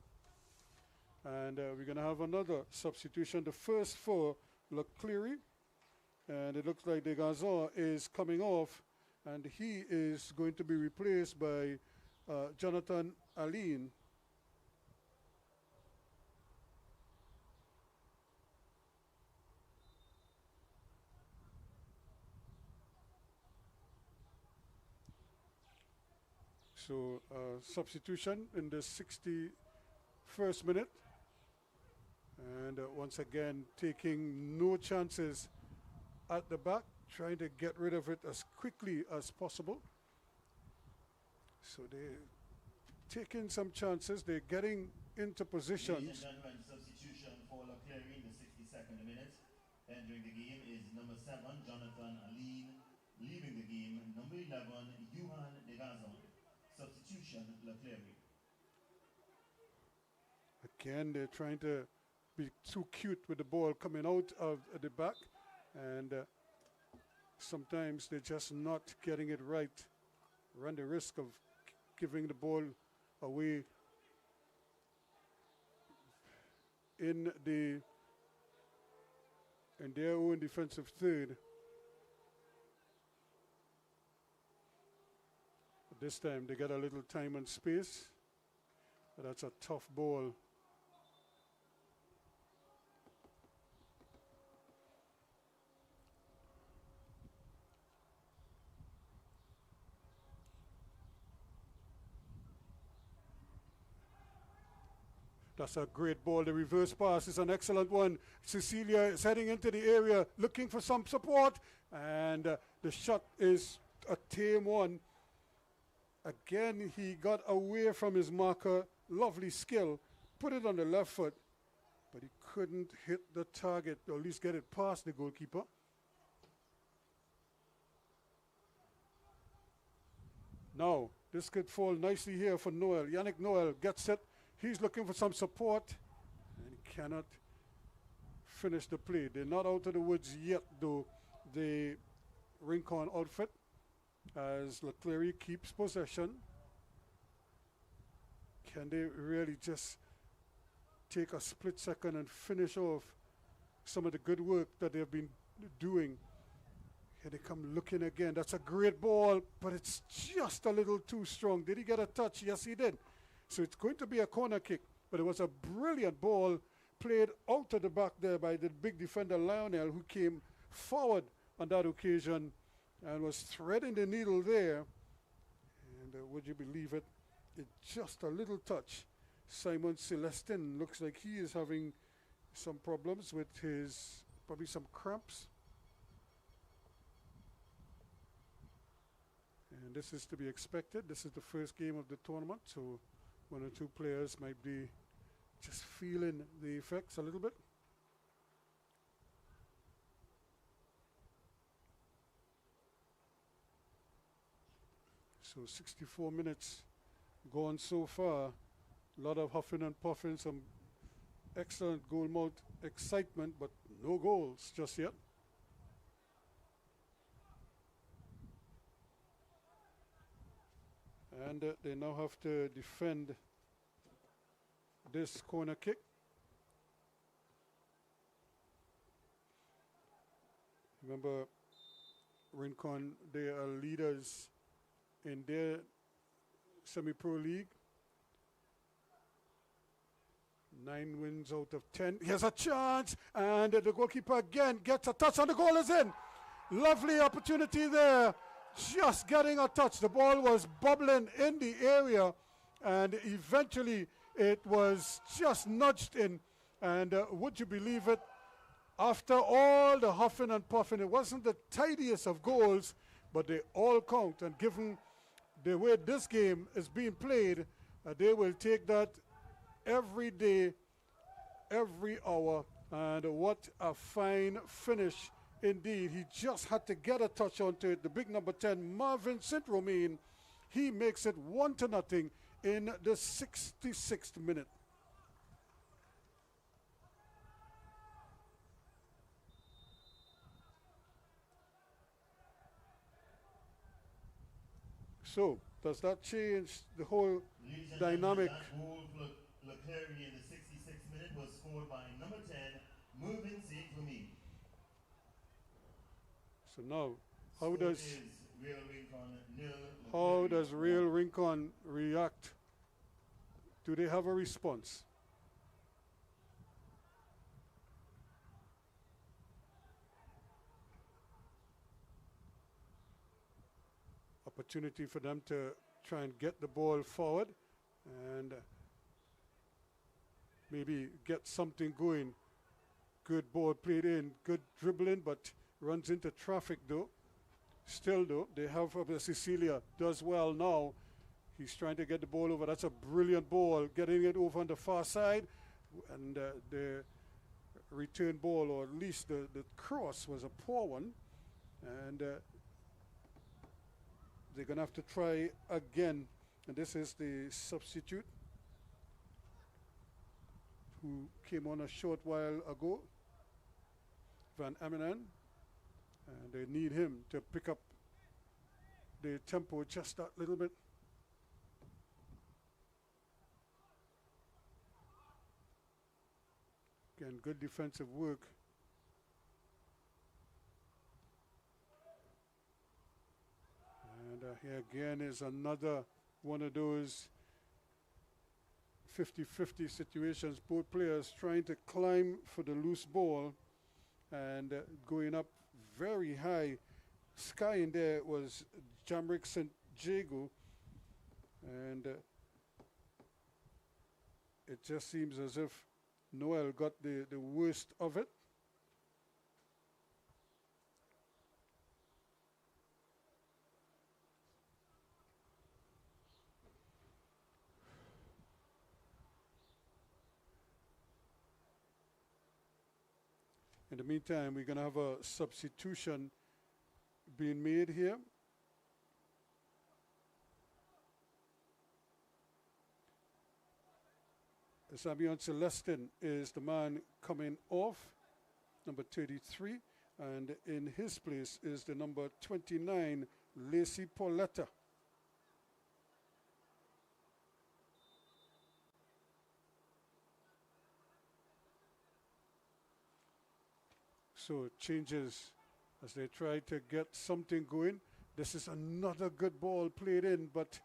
And we're going to have another substitution, the first for Clery, and it looks like De Gazon is coming off, and he is going to be replaced by Jonathan Aline. So substitution in the 61st minute. And once again, taking no chances at the back, trying to get rid of it as quickly as possible. So they're taking some chances. They're getting into positions. Ladies and gentlemen, substitution for Clery in the 62nd minute. Entering the game is number 7, Jonathan Aline. Leaving the game, number 11, Johan De Gazon. Substitution, Clery. Again, they're trying to be too cute with the ball coming out of the back, and sometimes they're just not getting it right. Run the risk of giving the ball away in their own defensive third. But this time they get a little time and space. But that's a tough ball. That's a great ball. The reverse pass is an excellent one. Cecilia is heading into the area looking for some support. And the shot is a tame one. Again, he got away from his marker. Lovely skill. Put it on the left foot. But he couldn't hit the target, or at least get it past the goalkeeper. Now, this could fall nicely here for Noel. Yannick Noel gets it. He's looking for some support, and he cannot finish the play. They're not out of the woods yet, though, the Rincon outfit, as Clery keeps possession. Can they really just take a split second and finish off some of the good work that they've been doing? Here they come looking again. That's a great ball, but it's just a little too strong. Did he get a touch? Yes, he did. So it's going to be a corner kick, but it was a brilliant ball played out of the back there by the big defender Lionel, who came forward on that occasion and was threading the needle there. And would you believe it? It's just a little touch. Simon Celestin looks like he is having some problems with his, probably some cramps. And this is to be expected. This is the first game of the tournament, so one or two players might be just feeling the effects a little bit. So 64 minutes gone so far. A lot of huffing and puffing, some excellent goal mouth excitement, but no goals just yet. And they now have to defend this corner kick. Remember, Rincon, they are leaders in their semi-pro league. 9 wins out of 10. Here's a chance, and the goalkeeper again gets a touch, and the goal is in. Lovely opportunity there. Just getting a touch. The ball was bubbling in the area, and eventually it was just nudged in. And would you believe it? After all the huffing and puffing, it wasn't the tidiest of goals, but they all count. And given the way this game is being played, they will take that every day, every hour. And what a fine finish indeed. He just had to get a touch onto it. The big number 10, Marvin St. Romain, he makes it 1-0 in the 66th minute. So, does that change the whole dynamic? That goal for Clery in the 66th minute was scored by number 10, Marvin St. Romain. So now, how Score does is Real Rincon 0, Real Rincon react? Do they have a response? Opportunity for them to try and get the ball forward and maybe get something going. Good ball played in, good dribbling, but runs into traffic though. Still though, they have Cecilia does well now. He's trying to get the ball over. That's a brilliant ball, getting it over on the far side. And the return ball, or at least the cross, was a poor one. And they're going to have to try again. And this is the substitute who came on a short while ago, Van Emenen. And they need him to pick up the tempo just that little bit. Again, good defensive work. And here again is another one of those 50-50 situations. Both players trying to climb for the loose ball and going up very high. Sky in there was Jamrick St. Jago, and it just seems as if Noel got the worst of it. In the meantime, we're going to have a substitution being made here. Sabion Celestin is the man coming off, number 33, and in his place is the number 29, Lacey Pauletta. So changes as they try to get something going. This is another good ball played in, but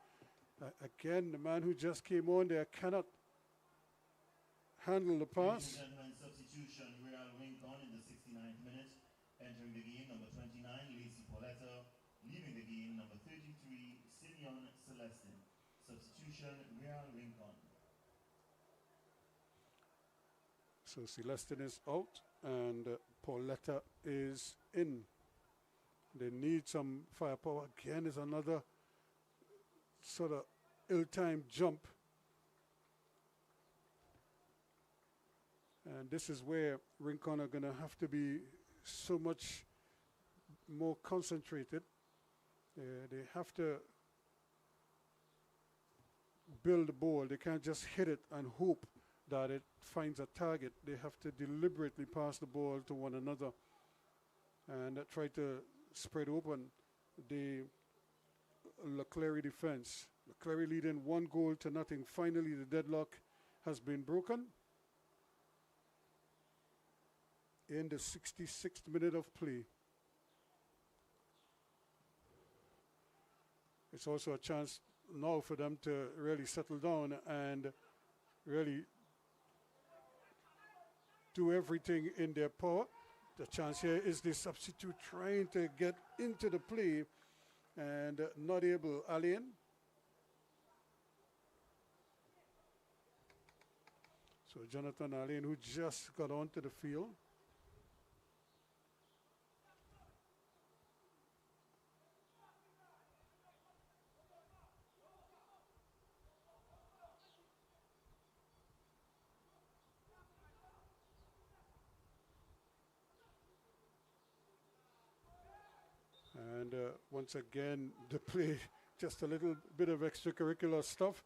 again, the man who just came on there cannot handle the pass. Substitution, Real Rincon in the 69th minute. Entering the game, number 29, Lacey Pauletta. Leaving the game, number 33, Simeon Celestin. Substitution, Real Rincon. So Celestin is out and Pauletta is in. They need some firepower. Again is another sort of ill-timed jump. And this is where Rincon are going to have to be so much more concentrated. They have to build the ball. They can't just hit it and hope that it finds a target, they have to deliberately pass the ball to one another and try to spread open the Clery defense. Clery leading 1-0. Finally, the deadlock has been broken in the 66th minute of play. It's also a chance now for them to really settle down and really do everything in their power. The chance here is the substitute trying to get into the play and not able. Alien. So Jonathan Allen, who just got onto the field. And once again, the play, just a little bit of extracurricular stuff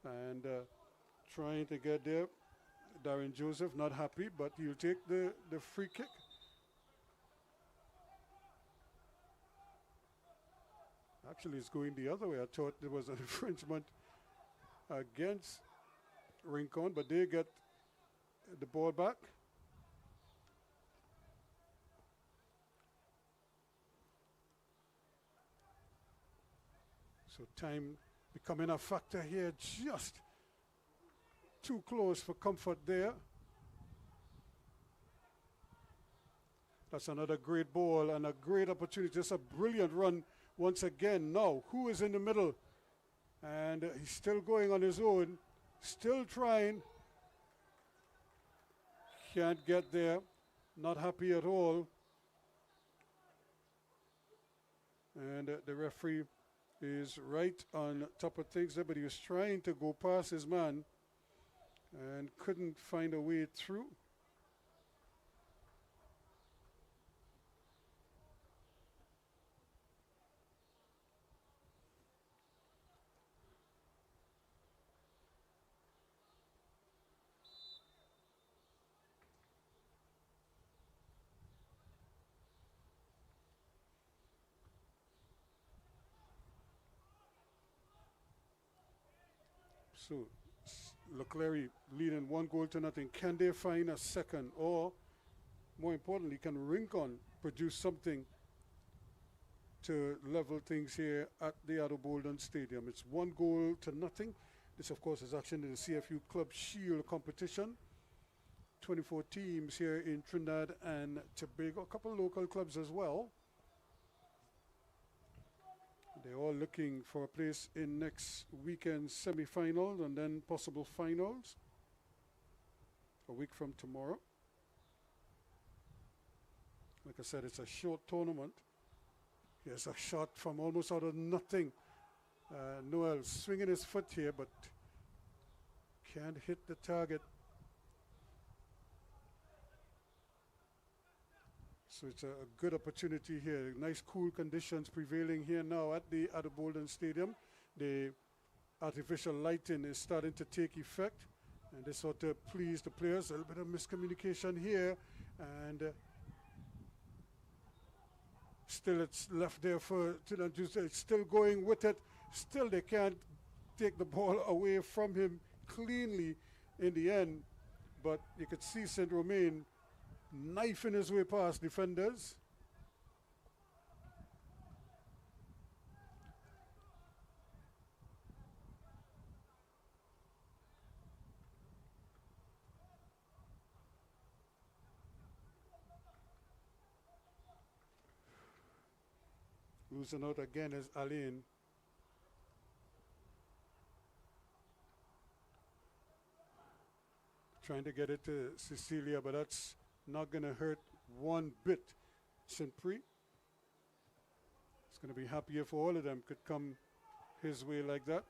and trying to get there. Darren Joseph not happy, but he'll take the free kick. Actually, it's going the other way. I thought there was an infringement against Rincon, but they get the ball back. So time becoming a factor here, just too close for comfort there. That's another great ball and a great opportunity. Just a brilliant run once again. Now, who is in the middle? And he's still going on his own, still trying. Can't get there, not happy at all. And the referee is right on top of things there, but he was trying to go past his man and couldn't find a way through. So Clery leading 1-0. Can they find a second, or more importantly, can Rincon produce something to level things here at the Bolden Stadium? It's 1-0. This, of course, is action in the CFU Club Shield competition. 24 teams here in Trinidad and Tobago, a couple local clubs as well. They're all looking for a place in next weekend's semi-finals and then possible finals a week from tomorrow. Like I said, it's a short tournament. Here's a shot from almost out of nothing. Noel swinging his foot here, but can't hit the target. So it's a good opportunity here. Nice cool conditions prevailing here now at the Bolden Stadium. The artificial lighting is starting to take effect, and this ought to please the players. A little bit of miscommunication here, and still it's left there for it's still going with it. Still they can't take the ball away from him cleanly in the end, but you could see Saint Romain knifing his way past defenders. Losing out again is Alain. Trying to get it to Cecilia, but that's not going to hurt one bit. Saint-Prix is going to be happy if all of them could come his way like that.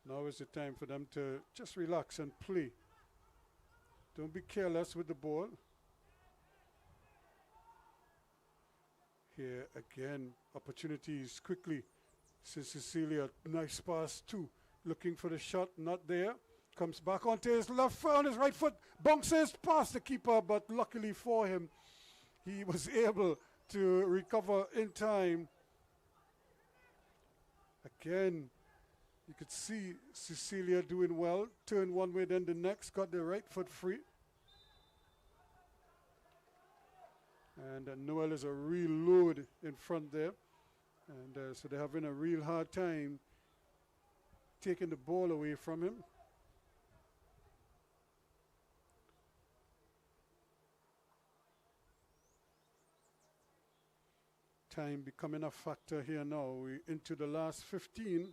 Now is the time for them to just relax and play. Don't be careless with the ball. Here again, opportunities quickly Cecilia, nice pass too. Looking for the shot, not there. Comes back onto his left foot, on his right foot, bounces past the keeper, but luckily for him, he was able to recover in time. Again, you could see Cecilia doing well. Turn one way, then the next, got the right foot free. And Noel is a real load in front there. And so they're having a real hard time taking the ball away from him. Time becoming a factor here now. We're into the last 15.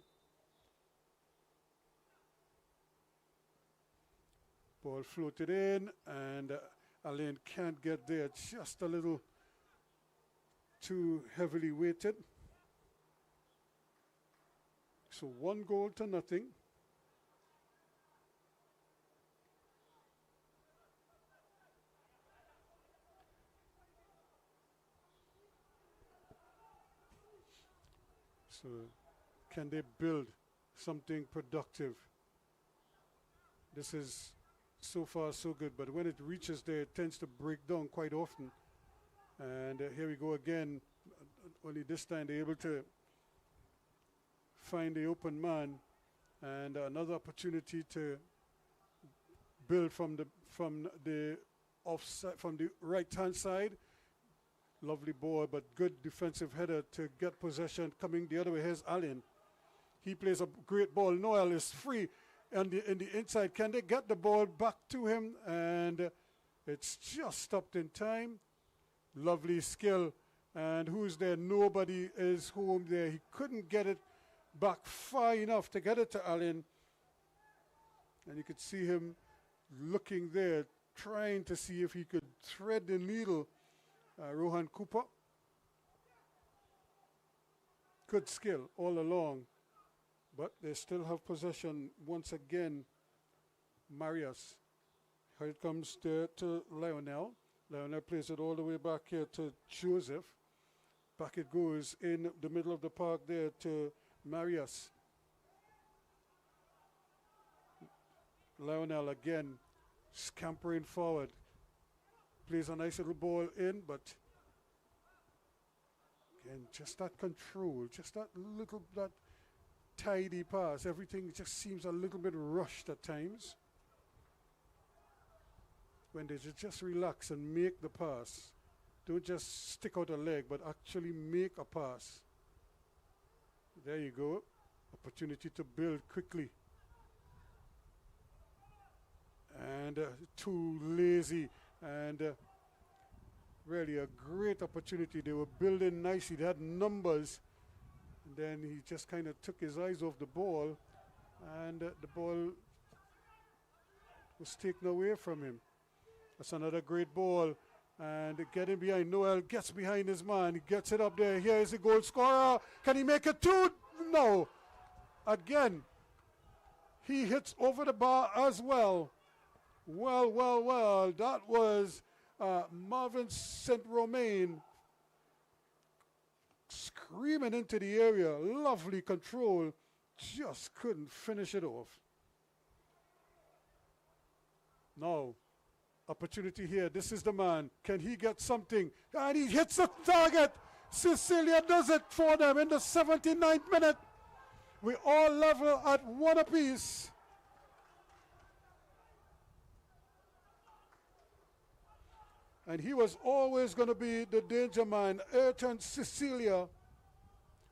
Ball floated in, and Alain can't get there. Just a little too heavily weighted. So 1-0. So can they build something productive? This is so far so good, but when it reaches there, it tends to break down quite often. And here we go again. Only this time they're able to find the open man, and another opportunity to build from the offside, from the right hand side. Lovely ball, but good defensive header to get possession. Coming the other way, here's Allen. He plays a great ball. Noel is free in the inside. Can they get the ball back to him? And it's just stopped in time. Lovely skill. And who's there? Nobody is home there. He couldn't get it back far enough to get it to Allen. And you could see him looking there, trying to see if he could thread the needle. Rohan Cooper. Good skill all along. But they still have possession once again. Marius. Here it comes to Lionel. Lionel plays it all the way back here to Joseph. Back it goes in the middle of the park there to Marius. Lionel again scampering forward. Plays a nice little ball in, but again, just that control, just that tidy pass. Everything just seems a little bit rushed at times. When they just relax and make the pass. Don't just stick out a leg, but actually make a pass. There you go. Opportunity to build quickly. And too lazy. And really a great opportunity. They were building nicely. They had numbers. And then he just kind of took his eyes off the ball. And the ball was taken away from him. That's another great ball. And getting behind. Noel gets behind his man. He gets it up there. Here is the goal scorer. Can he make it two? No. Again. He hits over the bar as well. Well. That was Marvin St. Romain screaming into the area. Lovely control. Just couldn't finish it off. No. Opportunity here. This is the man. Can he get something? And he hits the target. Cecilia does it for them in the 79th minute. We all level at one apiece. And he was always going to be the danger man. Ayrton Cecilia,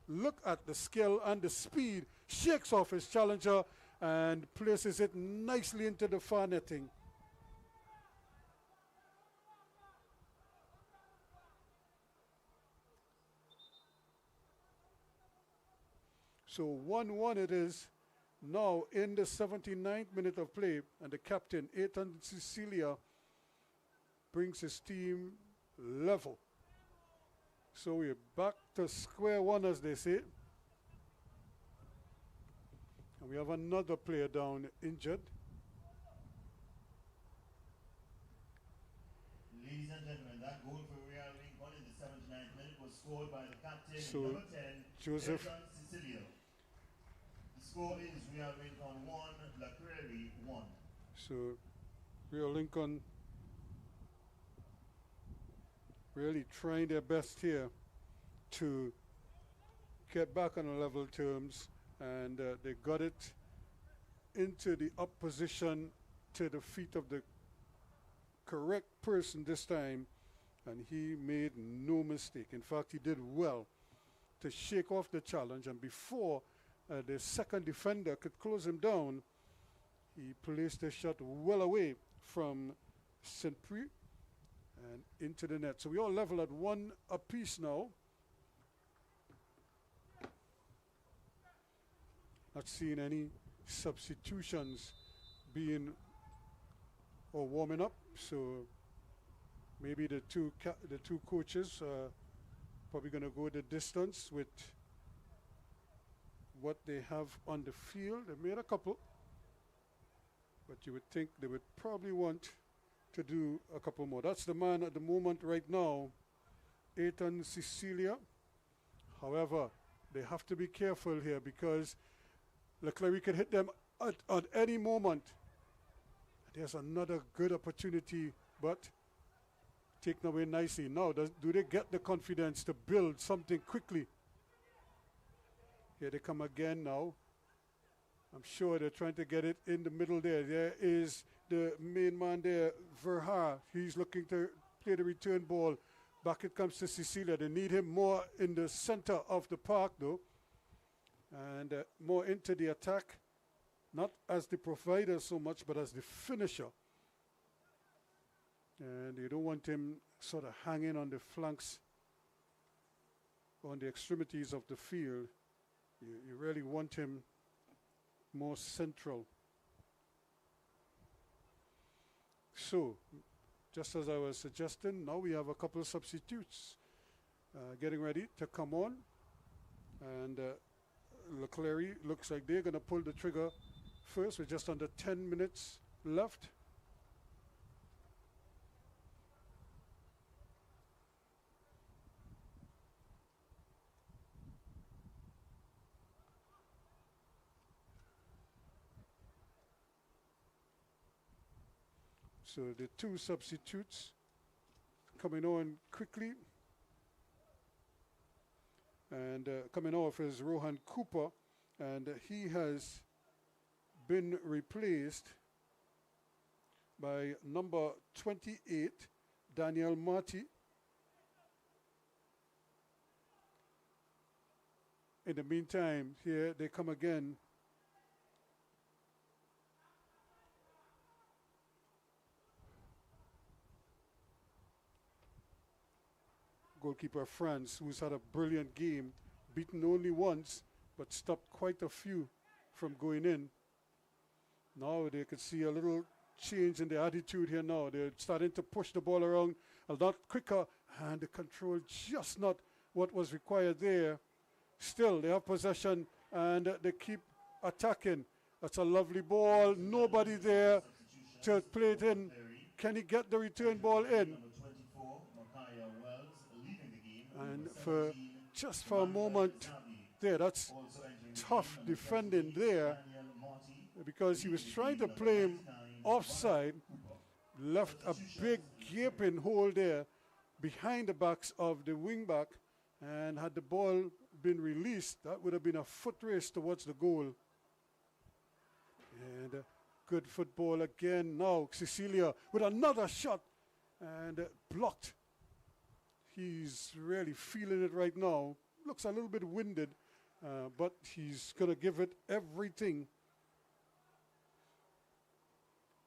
look at the skill and the speed, shakes off his challenger and places it nicely into the far netting. So 1-1 it is now in the 79th minute of play, and the captain, Ayrton Cecilia, brings his team level. So we're back to square one, as they say. And we have another player down injured. Ladies and gentlemen, that goal for Real Rincon in the 79th minute was scored by the captain, So number 10, Joseph Ayrton Cecilia. Score is Real Rincon 1, Clery 1. So Real Lincoln really trying their best here to get back on a level terms, and they got it into the up position to the feet of the correct person this time, and he made no mistake. In fact, he did well to shake off the challenge, and before the second defender could close him down, he placed a shot well away from St. Prix and into the net. So we all level at 1 apiece now. Not seeing any substitutions being or warming up, so maybe the two coaches are probably going to go the distance with what they have on the field. They made a couple, but you would think they would probably want to do a couple more. That's the man at the moment right now, Ethan Cecilia. However, they have to be careful here because Clery could hit them at any moment. There's another good opportunity, but taken away nicely. Now, do they get the confidence to build something quickly? Here they come again now. I'm sure they're trying to get it in the middle there. There is the main man there, Verha. He's looking to play the return ball. Back it comes to Cecilia. They need him more in the center of the park, though. And more into the attack. Not as the provider so much, but as the finisher. And you don't want him sort of hanging on the flanks, on the extremities of the field. You really want him more central. So, just as I was suggesting, now we have a couple of substitutes getting ready to come on. And Clery looks like they're going to pull the trigger first with just under 10 minutes left. So the two substitutes coming on quickly. And coming off is Rohan Cooper, and he has been replaced by number 28, Daniel Marty. In the meantime, here they come again. Goalkeeper France, who's had a brilliant game, beaten only once, but stopped quite a few from going in. Now they could see a little change in the attitude here now. They're starting to push the ball around a lot quicker, and the control just not what was required there. Still, they have possession, and they keep attacking. That's a lovely ball. Nobody there to play it in. Can he get the return ball in? And for just for a moment there, that's tough defending there, because he was trying to play him offside, left a big gaping hole there behind the backs of the wing back, and had the ball been released, that would have been a foot race towards the goal. And good football again now. Cecilia with another shot, and blocked. He's really feeling it right now. Looks a little bit winded, but he's going to give it everything.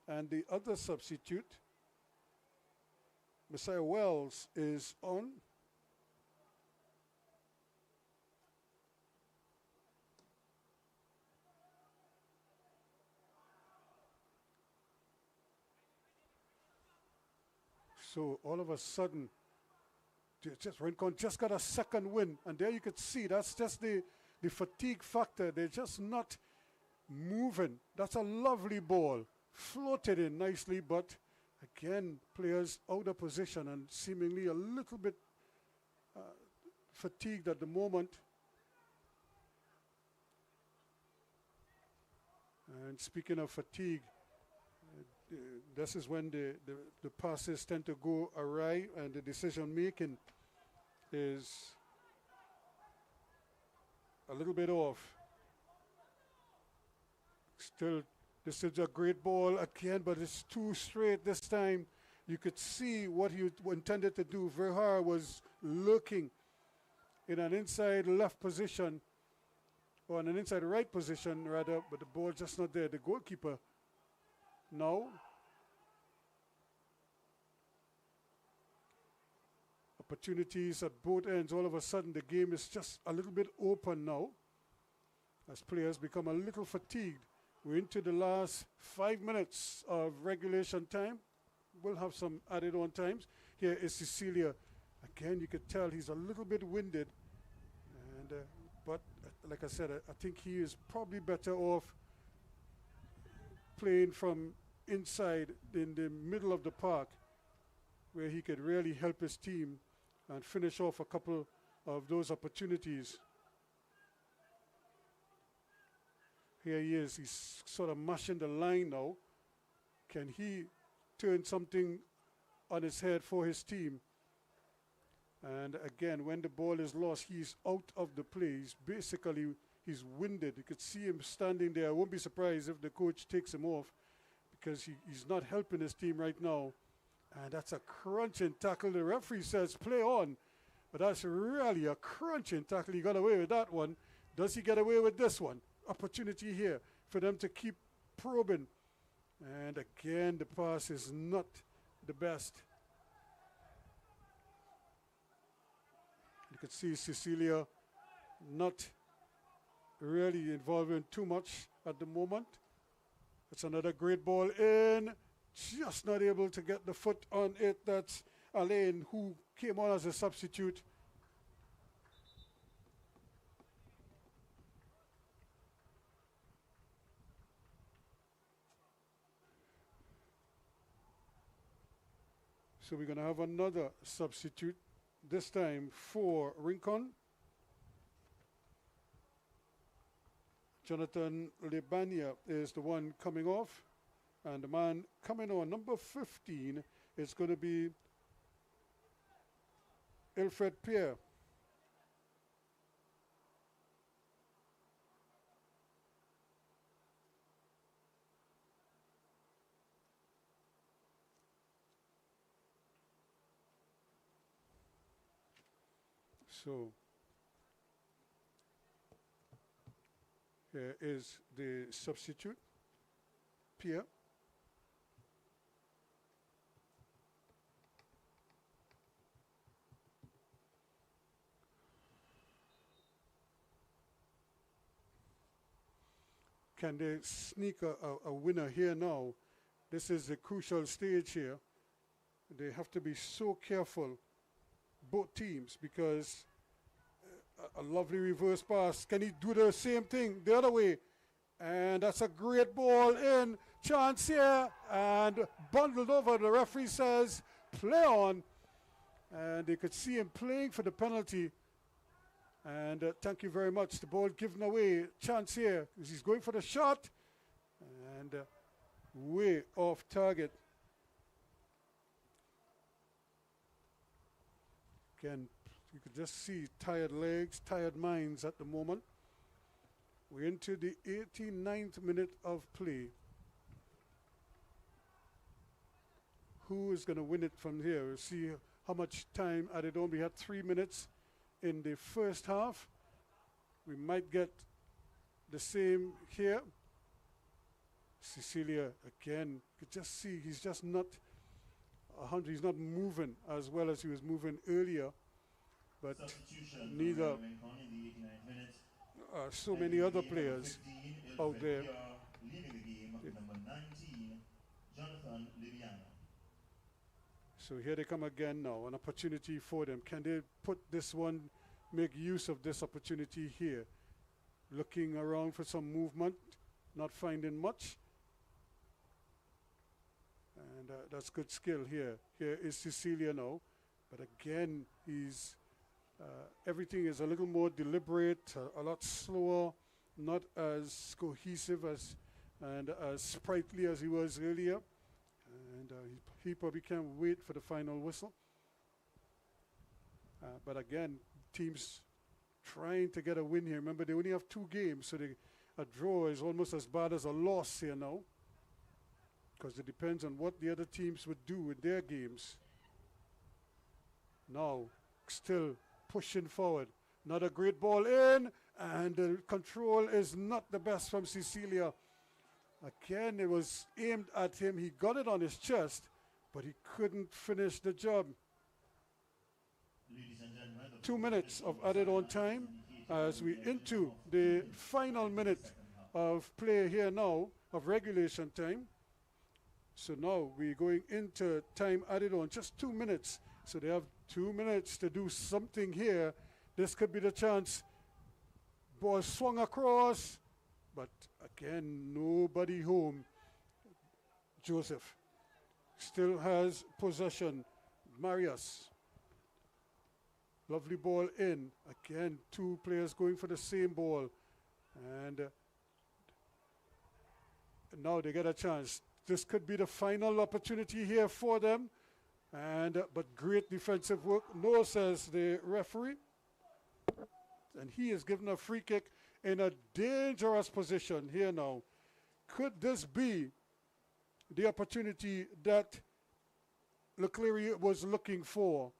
And the other substitute, Messiah Wells, is on. So all of a sudden, Rincon just got a second win, and there you could see that's just the fatigue factor. They're just not moving. That's a lovely ball, floated in nicely, but again, players out of position and seemingly a little bit fatigued at the moment. And speaking of fatigue, this is when the passes tend to go awry and the decision making is a little bit off. Still, this is a great ball again, but it's too straight this time. You could see what he intended to do. Verhaar was looking in an inside left position, or in an inside right position rather, but the ball just not there. The goalkeeper now opportunities at both ends. All of a sudden the game is just a little bit open now as players become a little fatigued. We're into the last 5 minutes of regulation time. We'll have some added on times. Here is Cecilia. Again, you could tell he's a little bit winded. And but like I said, I think he is probably better off playing from inside in the middle of the park where he could really help his team and finish off a couple of those opportunities. Here he is. He's sort of mashing the line now. Can he turn something on his head for his team? And again, when the ball is lost, he's out of the play. He's winded. You could see him standing there. I won't be surprised if the coach takes him off because he's not helping his team right now. And that's a crunching tackle. The referee says play on. But that's really a crunching tackle. He got away with that one. Does he get away with this one? Opportunity here for them to keep probing. And again, the pass is not the best. You could see Cecilia not really involved in too much at the moment. It's another great ball in. Just not able to get the foot on it. That's Alain, who came on as a substitute. So we're going to have another substitute, this time for Rincon. Jonathan Lebania is the one coming off. And the man coming on, number 15, is going to be Ilfred Pierre. So here is the substitute, Pierre. Can they sneak a winner here now? This is the crucial stage here. They have to be so careful, both teams, because a lovely reverse pass. Can he do the same thing the other way? And that's a great ball in. Chance here and bundled over. The referee says play on. And they could see him playing for the penalty. And thank you very much. The ball given away. Chance here. He's going for the shot. And way off target. Again, you could just see tired legs, tired minds at the moment. We're into the 89th minute of play. Who is going to win it from here? We'll see how much time added on. We had 3 minutes in the first half. We might get the same here. Cecilia again, you could just see he's just not 100. He's not moving as well as he was moving earlier. But neither are so many other players out there. Number 19, Jonathan Liviano. So here they come again now, an opportunity for them. Can they put this one, make use of this opportunity here? Looking around for some movement, not finding much. And that's good skill here. Here is Cecilia now. But again, he's everything is a little more deliberate, a lot slower, not as cohesive as and as sprightly as he was earlier. And he probably can't wait for the final whistle. But again, teams trying to get a win here. Remember, they only have 2 games, so a draw is almost as bad as a loss here now, because it depends on what the other teams would do with their games. Now, still pushing forward. Not a great ball in, and the control is not the best from Cecilia. Again, it was aimed at him. He got it on his chest, but he couldn't finish the job. 2 minutes of added on time as we into the final minute of play here now, of regulation time. So now we're going into time added on, just 2 minutes. So they have 2 minutes to do something here. This could be the chance. Ball swung across, but again, nobody home. Joseph still has possession. Marius. Lovely ball in. Again, 2 players going for the same ball. And now they get a chance. This could be the final opportunity here for them. And but great defensive work. No, says the referee. And he is given a free kick in a dangerous position here now. Could this be the opportunity that Clery was looking for?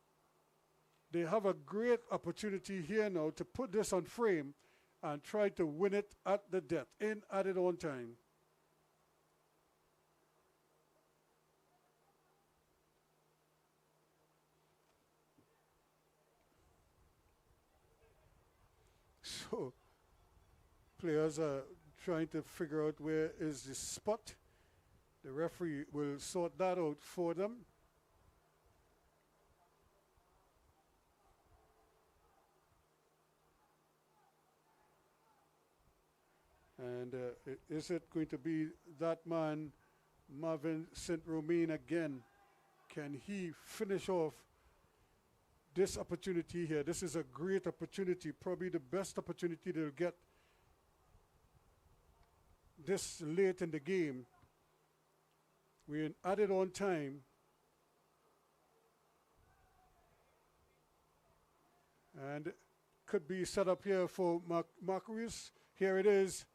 They have a great opportunity here now to put this on frame and try to win it at the death in added on time. So players are trying to figure out where is the spot. The referee will sort that out for them. And is it going to be that man, Marvin St. Romain, again? Can he finish off this opportunity here? This is a great opportunity, probably the best opportunity they'll get this late in the game. We're in added on time. And could be set up here for Marcus. Here it is.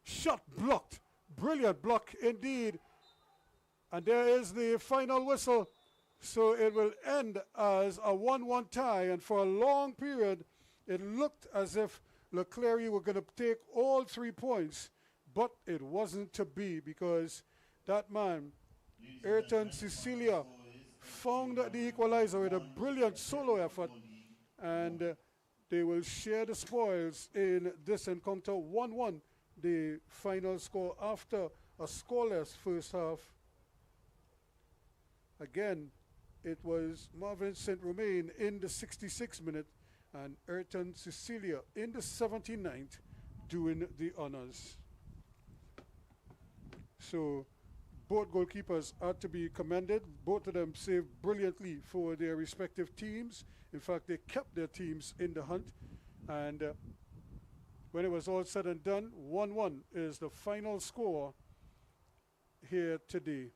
Shot blocked. Brilliant block indeed. And there is the final whistle. So it will end as a 1-1 tie. And for a long period, it looked as if Clery were going to take all 3 points. But it wasn't to be, because that man, Ayrton Cecilia, found the equalizer with a brilliant solo effort. And they will share the spoils in this encounter. 1-1, the final score after a scoreless first half. Again, it was Marvin St. Romain in the 66th minute and Ayrton Cecilia in the 79th doing the honors. So both goalkeepers are to be commended. Both of them saved brilliantly for their respective teams. In fact, they kept their teams in the hunt. And when it was all said and done, 1-1 is the final score here today.